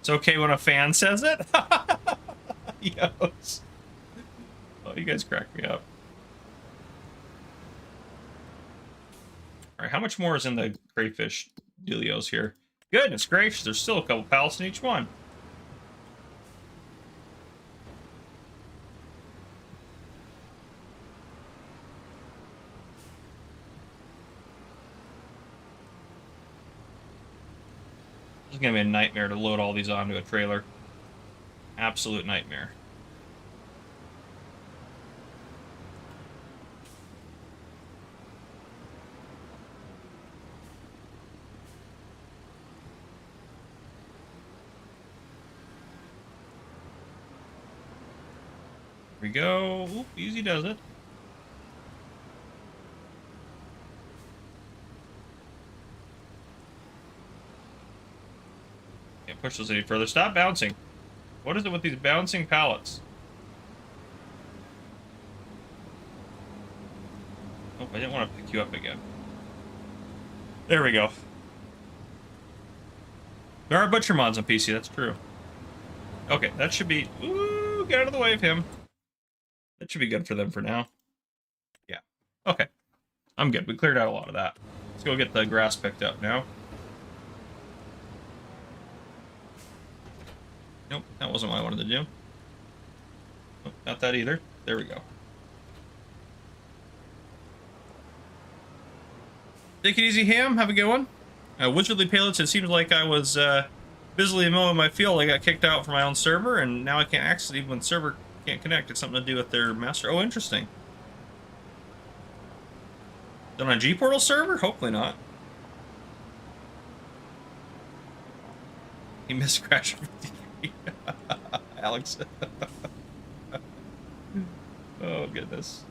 It's okay when a fan says it. Yos. Oh, you guys crack me up. All right, how much more is in the crayfish dealios here? Goodness gracious, there's still a couple pallets in each one. It's gonna be a nightmare to load all these onto a trailer. Absolute nightmare. Here we go. Oop, easy does it. Can't push those any further. Stop bouncing. What is it with these bouncing pallets? I didn't want to pick you up again. There we go. There are butcher mods on PC, that's true. Okay, that should be... Ooh, get out of the way of him. That should be good for them for now. Yeah. Okay. I'm good. We cleared out a lot of that. Let's go get the grass picked up now. Nope, that wasn't what I wanted to do. Nope, not that either. There we go. Take it easy, Ham. Have a good one. Wizardly Palettes, it seems like I was busily mowing my field. I got kicked out from my own server, and now I can't access it even when the server can't connect. It's something to do with their master. Oh, interesting. Is it on a G-Portal server? Hopefully not. He missed Crash 53. Alex. Oh, goodness.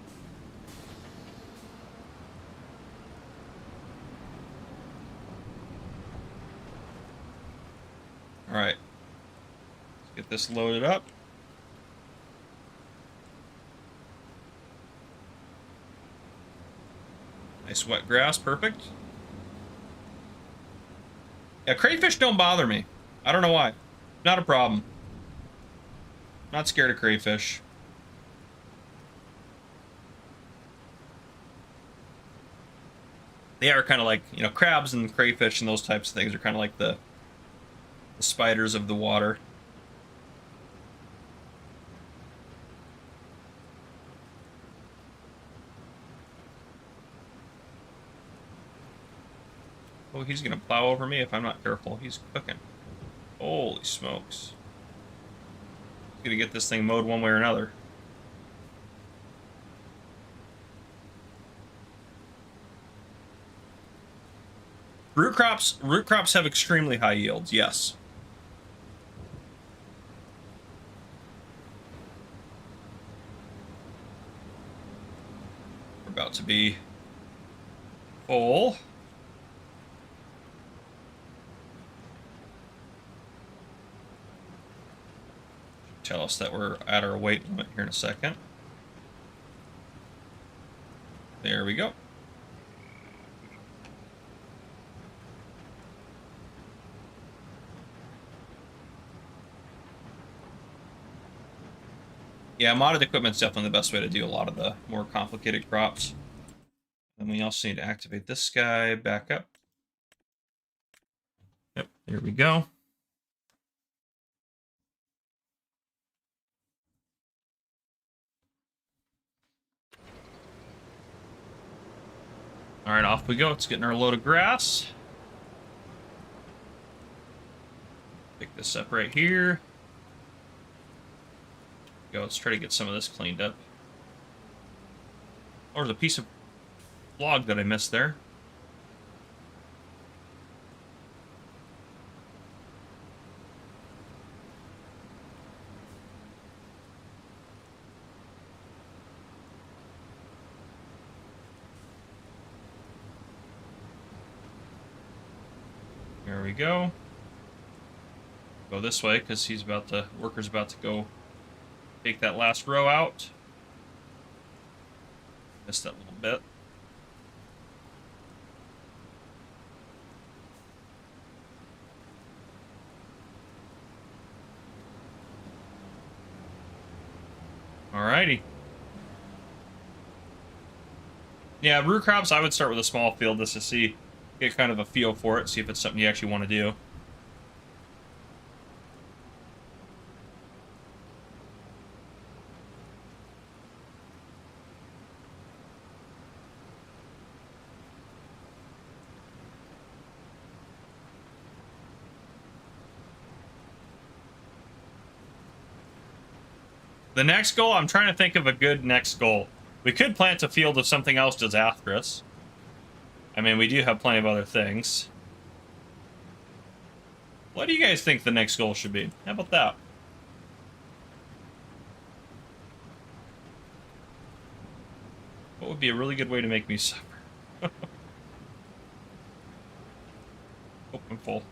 All right. Let's get this loaded up. Nice wet grass, perfect. Yeah, crayfish don't bother me. I don't know why. Not a problem. Not scared of crayfish. They are kind of like, you know, crabs and crayfish and those types of things are kind of like the spiders of the water. Oh, he's gonna plow over me if I'm not careful. He's cooking. Holy smokes. He's gonna get this thing mowed one way or another. Root crops have extremely high yields, yes. We're about to be full. Tell us that we're at our weight limit here in a second. There we go. Yeah, modded equipment's definitely the best way to do a lot of the more complicated crops. And we also need to activate this guy back up. Yep, there we go. All right, off we go. It's getting our load of grass. Pick this up right here. Go, let's try to get some of this cleaned up. Oh, there's a piece of log that I missed there. There we go. Go this way because he's about to, worker's about to go take that last row out. Missed that little bit. Alrighty. Yeah, root crops, I would start with a small field just to see, get kind of a feel for it, see if it's something you actually want to do. The next goal, I'm trying to think of a good next goal. We could plant a field of something else disastrous. I mean, we do have plenty of other things. What do you guys think the next goal should be? How about that? What would be a really good way to make me suffer? Oh, I'm full.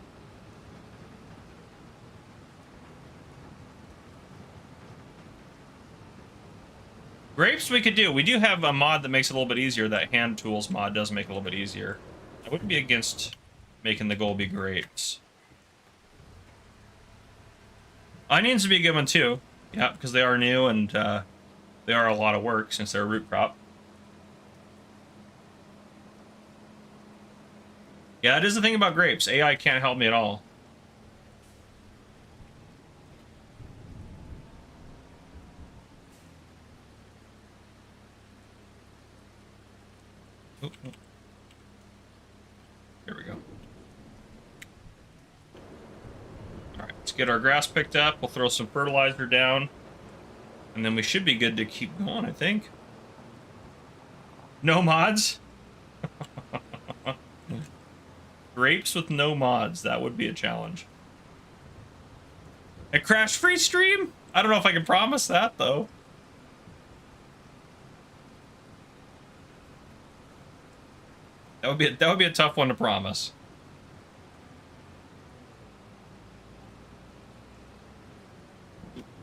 Grapes we could do. We do have a mod that makes it a little bit easier. That hand tools mod does make it a little bit easier. I wouldn't be against making the goal be grapes. Onions would be a good one too. Yeah, because they are new and they are a lot of work since they're a root crop. Yeah, that is the thing about grapes. AI can't help me at all. Oh, oh. There we go. Alright, let's get our grass picked up. We'll throw some fertilizer down. And then we should be good to keep going, I think. No mods? Grapes with no mods. That would be a challenge. A crash-free stream? I don't know if I can promise that, though. That would be a tough one to promise.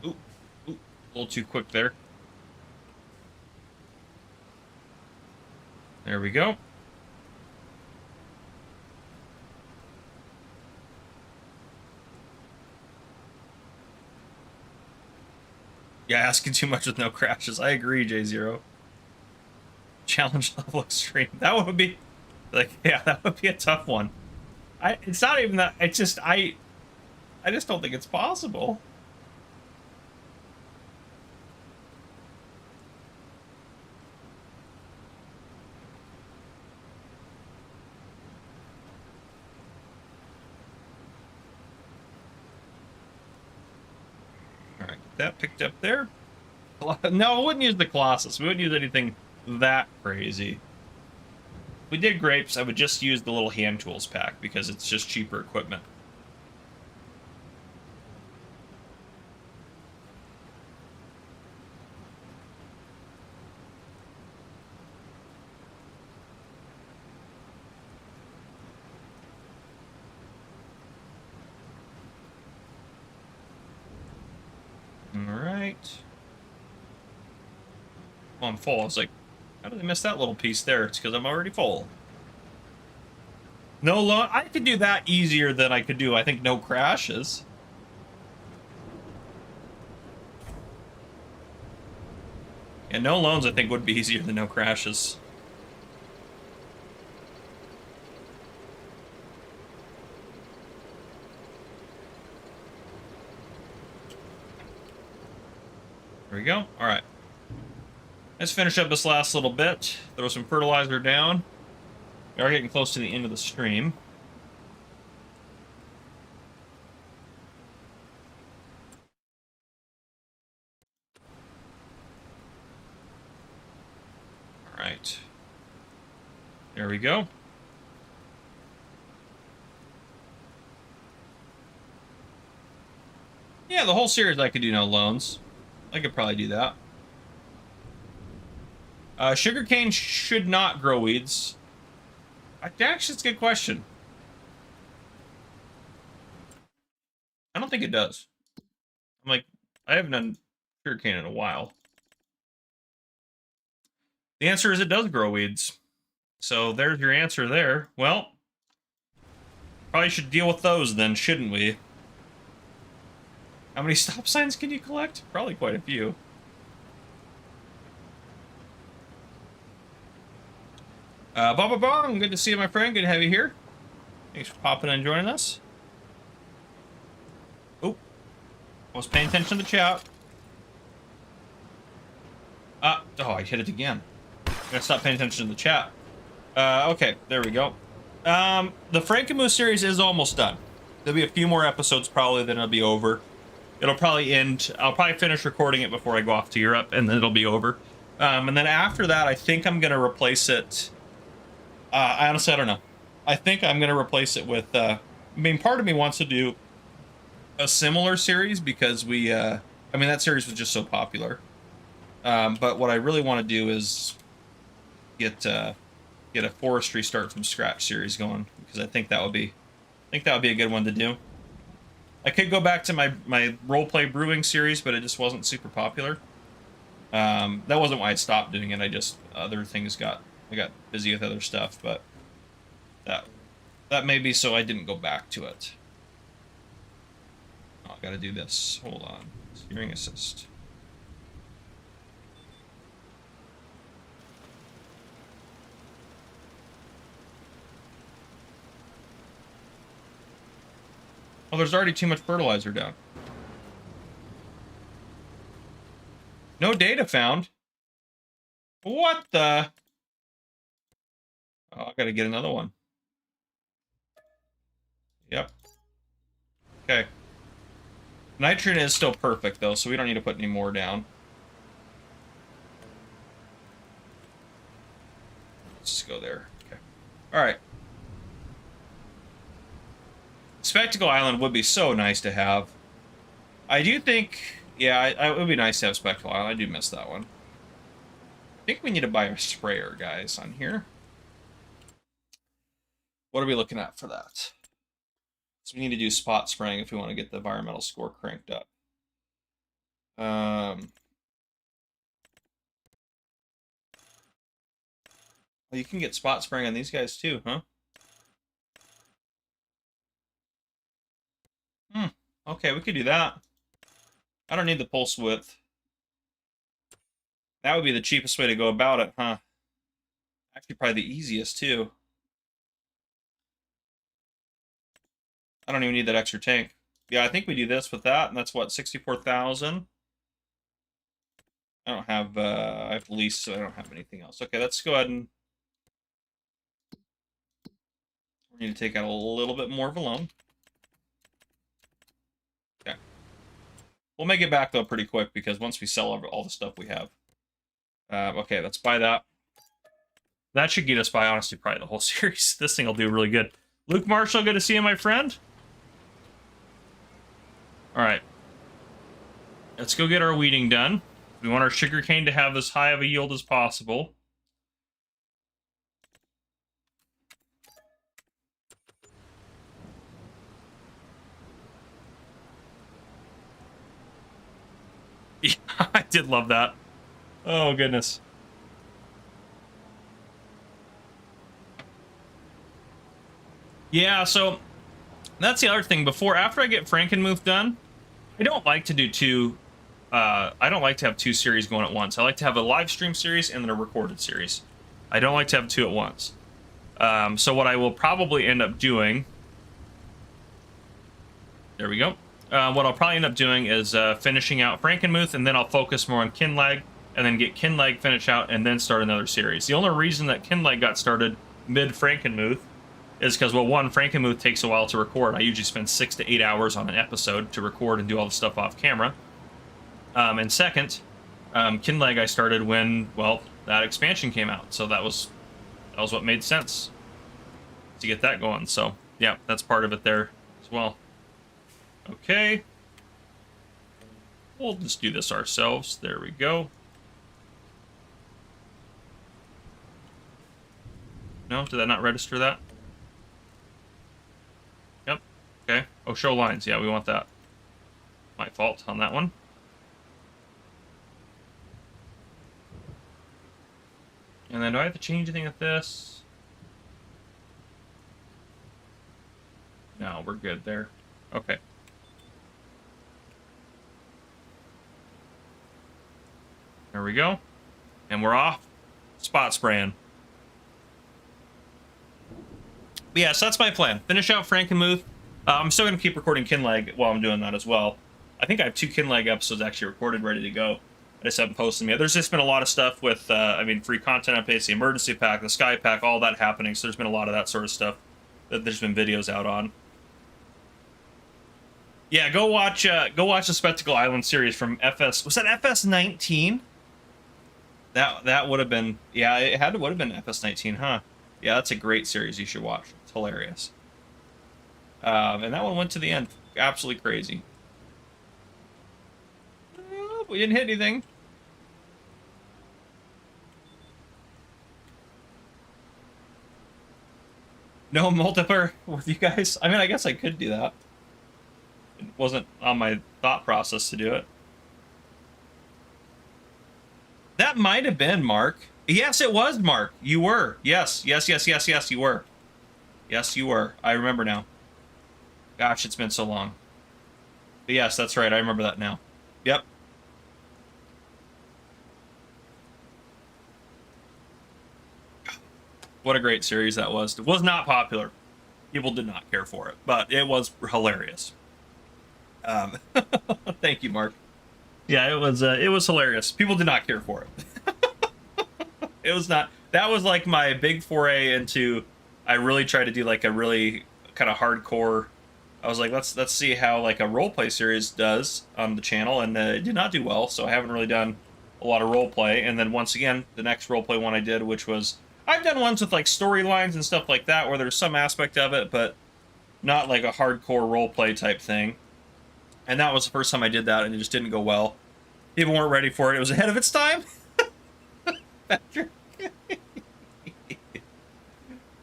Ooh, a little too quick there. There we go. Yeah, asking too much with no crashes. I agree, J0. Challenge level extreme. That would be like, yeah, that would be a tough one. It's not even that. It's just I just don't think it's possible. All right, get that picked up there. No, I wouldn't use the Colossus. We wouldn't use anything that crazy. If we did grapes, I would just use the little hand tools pack because it's just cheaper equipment. Alright. Oh, I'm full. I was like, how did I miss that little piece there? It's because I'm already full. No loan. I could do that easier than I could do, I think, no crashes. Yeah, no loans, I think, would be easier than no crashes. There we go. All right. Let's finish up this last little bit. Throw some fertilizer down. We are getting close to the end of the stream. All right. There we go. Yeah, the whole series I could do no loans. I could probably do that. Sugarcane should not grow weeds. Actually, it's a good question. I don't think it does. I'm like, I haven't done sugarcane in a while. The answer is it does grow weeds. So there's your answer there. Well, probably should deal with those then, shouldn't we? How many stop signs can you collect? Probably quite a few. Baba Bong, good to see you, my friend. Good to have you here. Thanks for popping and joining us. Oh, I was paying attention to the chat. Oh, I hit it again. I'm gonna stop paying attention to the chat. Okay, there we go. The Frankenmuth series is almost done. There'll be a few more episodes probably, then it'll be over. It'll probably end. I'll probably finish recording it before I go off to Europe, and then it'll be over. And then after that, I think I'm gonna replace it. I honestly, I don't know. I think I'm gonna replace it with. I mean, part of me wants to do a similar series because we. I mean, that series was just so popular. But what I really want to do is get a forestry start from scratch series going, because I think that would be a good one to do. I could go back to my roleplay brewing series, but it just wasn't super popular. That wasn't why I stopped doing it. I just other things I got busy with other stuff, but that may be so I didn't go back to it. Oh, I gotta do this. Hold on. Steering assist. Oh, there's already too much fertilizer down. No data found. What the? Oh, I gotta get another one. Yep. Okay. Nitrogen is still perfect, though, so we don't need to put any more down. Let's just go there. Okay. Alright. Spectacle Island would be so nice to have. I do think... Yeah, it would be nice to have Spectacle Island. I do miss that one. I think we need to buy a sprayer, guys, on here. What are we looking at for that? So we need to do spot spraying if we want to get the environmental score cranked up. Well, you can get spot spraying on these guys too, huh? Okay, we could do that. I don't need the pulse width. That would be the cheapest way to go about it, huh? Actually, probably the easiest, too. I don't even need that extra tank. Yeah, I think we do this with that, and that's what, 64,000? I don't have, I have lease, so I don't have anything else. Okay, let's go ahead and... We need to take out a little bit more of a loan. Okay. We'll make it back, though, pretty quick, because once we sell all the stuff we have. Okay, let's buy that. That should get us by, honestly, probably the whole series. This thing will do really good. Luke Marshall, good to see you, my friend. All right. Let's go get our weeding done. We want our sugarcane to have as high of a yield as possible. Yeah, I did love that. Oh, goodness. Yeah, so that's the other thing. After I get Frankenmuth done, I don't like to do two. I don't like to have two series going at once. I like to have a live stream series and then a recorded series. I don't like to have two at once. So what I will probably end up doing... There we go. What I'll probably end up doing is finishing out Frankenmuth, and then I'll focus more on Kinlag, and then get Kinlag finished out, and then start another series. The only reason that Kinlag got started mid-Frankenmuth is because, well, one, Frankenmuth takes a while to record. I usually spend 6 to 8 hours on an episode to record and do all the stuff off camera. And second, Kinlag I started when, well, that expansion came out, so that was what made sense to get that going. So yeah, that's part of it there as well. Okay, we'll just do this ourselves. There we go. No, did that not register that? Yep. Okay. Oh, show lines. Yeah, we want that. My fault on that one. And then do I have to change anything with this? No, we're good there. Okay. There we go. And we're off. Spot spraying. But yeah, so that's my plan. Finish out Frankenmuth. I'm still going to keep recording Kinlag while I'm doing that as well. I think I have 2 Kinlag episodes actually recorded, ready to go. I just haven't posted them yet. There's just been a lot of stuff with, I mean, free content updates, the emergency pack, the sky pack, all that happening. So there's been a lot of that sort of stuff that there's been videos out on. Yeah, go watch the Spectacle Island series from FS. Was that FS19? That would have been, yeah, would have been FS19, huh? Yeah, that's a great series you should watch. It's hilarious. And that one went to the end. Absolutely crazy. Oh, we didn't hit anything. No multiplayer with you guys? I mean, I guess I could do that. It wasn't on my thought process to do it. That might have been Mark. Yes, it was Mark. You were. Yes, yes, yes, yes, yes, you were. Yes, you were. I remember now. Gosh, it's been so long. But yes, that's right. I remember that now. Yep. What a great series that was. It was not popular. People did not care for it, but it was hilarious. Um, thank you, Mark. Yeah, it was hilarious. People did not care for it. It was not. That was like my big foray into. I really tried to do like a really kind of hardcore. I was like, let's see how like a roleplay series does on the channel, and it did not do well. So I haven't really done a lot of roleplay. And then once again, the next roleplay one I did, which was I've done ones with like storylines and stuff like that, where there's some aspect of it, but not like a hardcore roleplay type thing. And that was the first time I did that, and it just didn't go well. People weren't ready for it. It was ahead of its time. Patrick.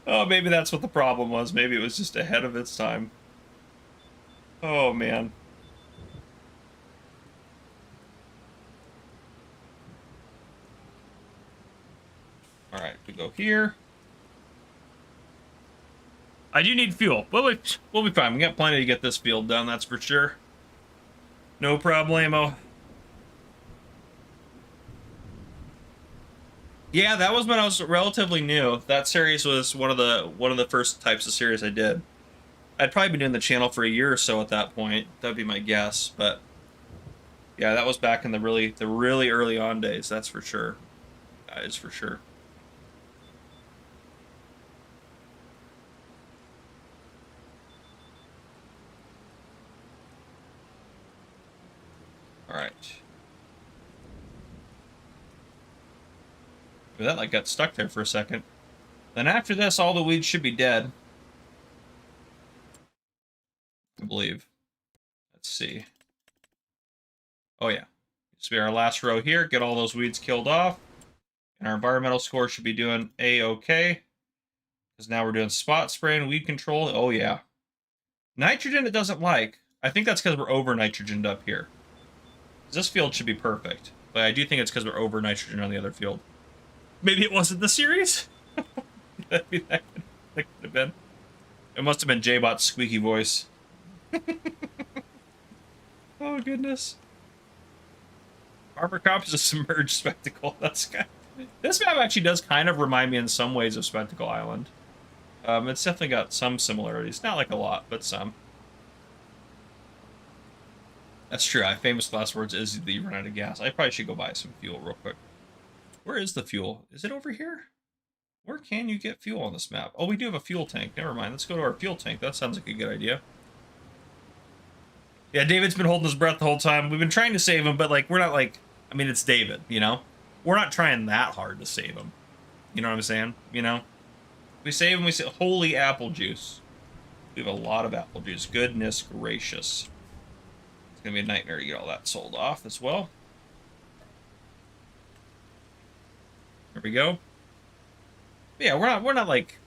Oh, maybe that's what the problem was. Maybe it was just ahead of its time. Oh, man. All right, we go here. I do need fuel. We'll be fine. We got plenty to get this field done, that's for sure. No problemo. Yeah, that was when I was relatively new. That series was one of the first types of series I did. I'd probably been doing the channel for a year or so at that point. That'd be my guess, but yeah, that was back in the really early on days. That's for sure. That is for sure. All right. That like got stuck there for a second. Then after this, all the weeds should be dead. I believe. Let's see. Oh yeah. This will be our last row here. Get all those weeds killed off. And our environmental score should be doing A-okay. Because now we're doing spot spray and weed control. Oh yeah. Nitrogen it doesn't like. I think that's because we're over nitrogened up here. This field should be perfect. But I do think it's because we're over nitrogen on the other field. Maybe it wasn't the series? that could have been. It must have been J-Bot's squeaky voice. Oh, goodness. Arbor Cop is a submerged spectacle. That's kind of... This map actually does kind of remind me in some ways of Spectacle Island. It's definitely got some similarities. Not like a lot, but some. That's true. Famous last words is that you run out of gas. I probably should go buy some fuel real quick. Where is the fuel? Is it over here? Where can you get fuel on this map? Oh, we do have a fuel tank. Never mind. Let's go to our fuel tank. That sounds like a good idea. Yeah, David's been holding his breath the whole time. We've been trying to save him, but like we're not like... I mean, it's David, you know? We're not trying that hard to save him. You know what I'm saying? You know? We save him, we say, holy apple juice. We have a lot of apple juice. Goodness gracious. It's going to be a nightmare to get all that sold off as well. There we go. Yeah, we're not like,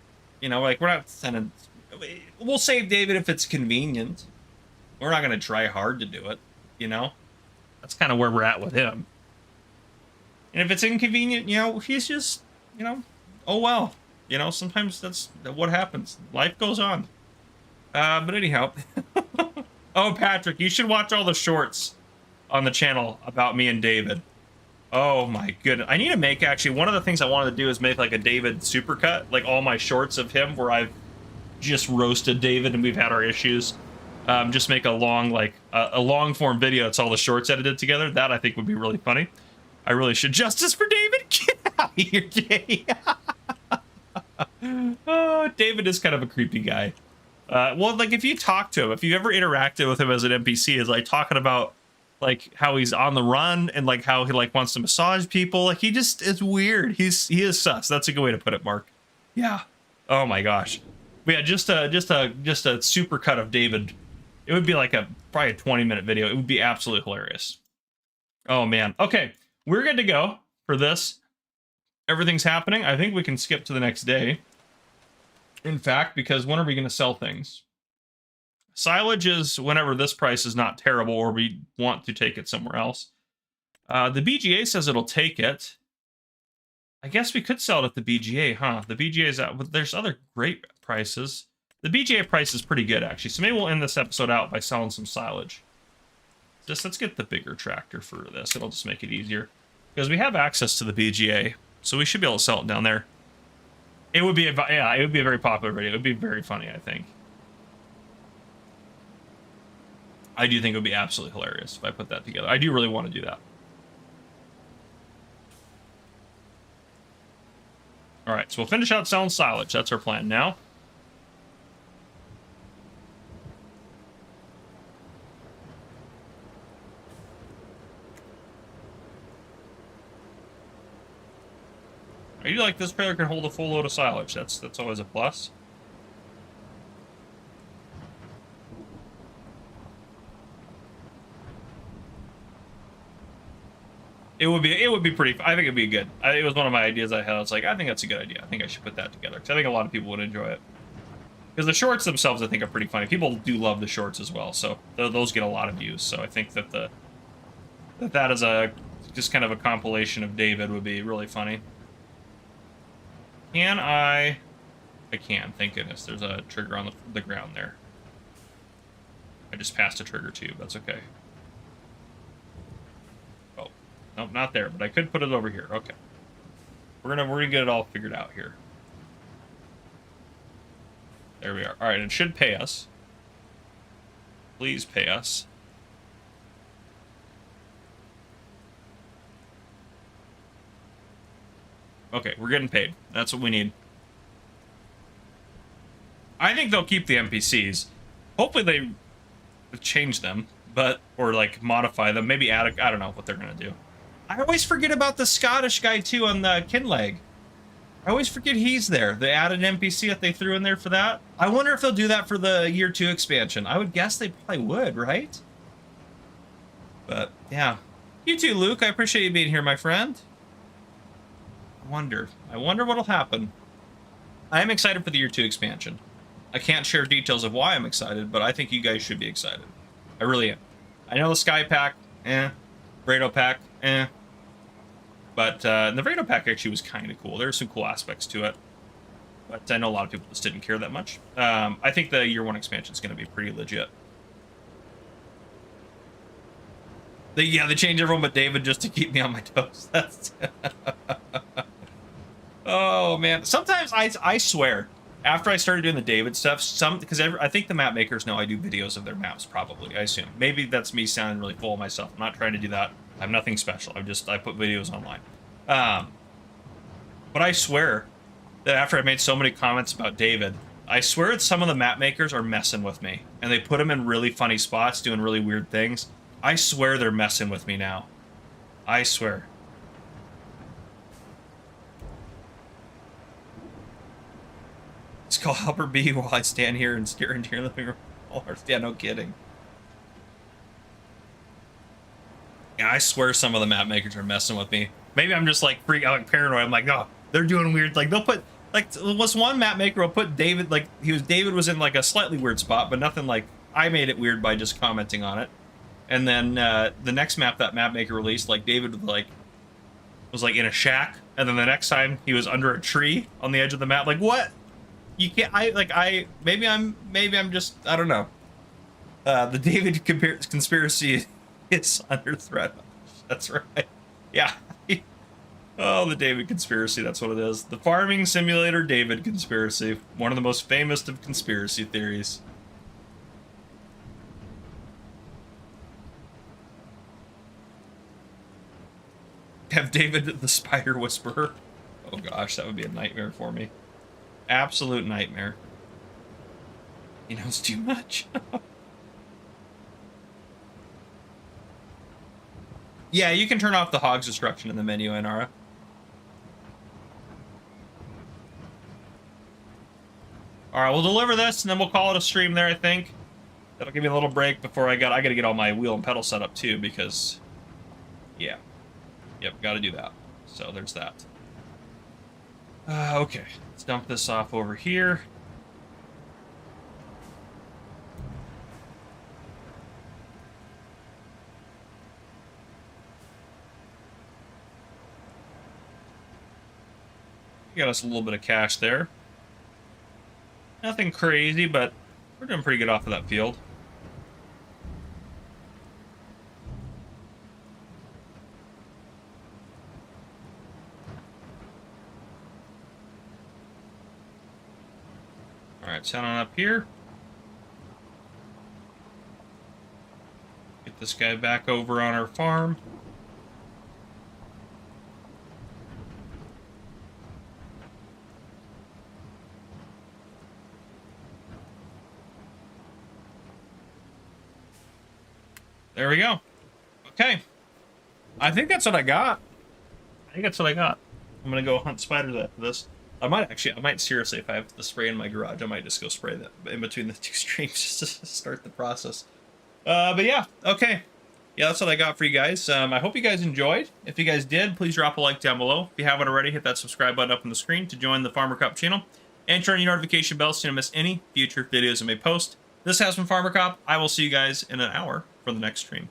you know, like we're not sending... We'll save David if it's convenient. We're not going to try hard to do it, you know? That's kind of where we're at with him. And if it's inconvenient, you know, he's just, you know, oh well. You know, sometimes that's what happens. Life goes on. But anyhow. Oh, Patrick, you should watch all the shorts on the channel about me and David. Oh my goodness. I need to make, actually, one of the things I wanted to do is make like a David supercut. Like all my shorts of him where I've just roasted David and we've had our issues. Just make a long, like, a long form video. It's all the shorts edited together. That I think would be really funny. I really should. Justice for David? Get out of here, Jay. Oh, David is kind of a creepy guy. Well, like, if you talk to him, if you ever interacted with him as an NPC, is like talking about, like, how he's on the run and, like, how he, like, wants to massage people. Like, he just is weird. He is sus. That's a good way to put it, Mark. Yeah. Oh, my gosh. But yeah, just a super cut of David. It would be like probably a 20-minute video. It would be absolutely hilarious. Oh, man. Okay, we're good to go for this. Everything's happening. I think we can skip to the next day. In fact, because when are we going to sell things? Silage is whenever this price is not terrible or we want to take it somewhere else. The BGA says it'll take it. I guess we could sell it at the BGA, huh? The BGA is out, but there's other great prices. The BGA price is pretty good, actually. So maybe we'll end this episode out by selling some silage. Let's get the bigger tractor for this. It'll just make it easier. Because we have access to the BGA, so we should be able to sell it down there. It would be a very popular video. It would be very funny, I think. I do think it would be absolutely hilarious if I put that together. I do really want to do that. All right, so we'll finish out selling silage. That's our plan now. I do like this trailer can hold a full load of silage. That's always a plus. It would be pretty. I think it'd be good. It was one of my ideas I had. I was like, I think that's a good idea. I think I should put that together because I think a lot of people would enjoy it. Because the shorts themselves, I think, are pretty funny. People do love the shorts as well, so those get a lot of views. So I think that that is a just kind of a compilation of David would be really funny. Can I can. Thank goodness. There's a trigger on the ground there. I just passed a trigger tube. That's okay. Oh, nope, not there. But I could put it over here. Okay. We're gonna get it all figured out here. There we are. All right, it should pay us. Please pay us. Okay, we're getting paid. That's what we need. I think they'll keep the NPCs. Hopefully they change them, or like modify them. Maybe add I don't know what they're gonna do. I always forget about the Scottish guy too on the Kinleg. I always forget he's there. The added NPC that they threw in there for that. I wonder if they'll do that for the Year 2 expansion. I would guess they probably would, right? But yeah. You too, Luke. I appreciate you being here, my friend. I wonder what'll happen. I am excited for the Year 2 expansion. I can't share details of why I'm excited, but I think you guys should be excited. I really am. I know the Sky Pack, Brado Pack, But the Vrado Pack actually was kind of cool. There were some cool aspects to it. But I know a lot of people just didn't care that much. I think the Year 1 expansion is going to be pretty legit. They change everyone but David just to keep me on my toes. That's oh, man. Sometimes I swear, after I started doing the David stuff, because I think the map makers know I do videos of their maps, probably, I assume. Maybe that's me sounding really full of myself. I'm not trying to do that. I'm nothing special. I put videos online. But I swear that after I made so many comments about David, I swear that some of the map makers are messing with me. And they put him in really funny spots, doing really weird things. I swear they're messing with me now. I swear. It's called Albert B while I stand here and stare into your living room. Yeah, no kidding. Yeah, I swear some of the map makers are messing with me. Maybe I'm just like paranoid. I'm like, oh, they're doing weird. Like they'll put was one map maker will put David David was in like a slightly weird spot, but nothing like I made it weird by just commenting on it. And then the next map that map maker released, like David was like in a shack, and then the next time he was under a tree on the edge of the map. Like what? You can't. Maybe I'm just I don't know. The David conspiracy is under threat. That's right. Yeah. Oh, the David conspiracy. That's what it is. The farming simulator David conspiracy. One of the most famous of conspiracy theories. Have David the Spider Whisperer. Oh gosh, that would be a nightmare for me. Absolute nightmare. He knows too much. Yeah, you can turn off the hogs destruction in the menu, Inara. Alright, we'll deliver this and then we'll call it a stream there, I think. That'll give me a little break before I gotta get all my wheel and pedal set up too, because yeah. Yep, gotta do that. So there's that. Okay, let's dump this off over here. got us a little bit of cash there. Nothing crazy, but we're doing pretty good off of that field. All right, sound on up here. Get this guy back over on our farm. There we go. Okay. I think that's what I got. I'm gonna go hunt spiders after this. I might seriously, if I have the spray in my garage, I might just go spray that in between the two streams just to start the process. But yeah, okay. Yeah, that's what I got for you guys. I hope you guys enjoyed. If you guys did, please drop a like down below. If you haven't already, hit that subscribe button up on the screen to join the Farmer Cop channel. And turn your notification bell so you don't miss any future videos I may post. This has been Farmer Cop. I will see you guys in an hour for the next stream.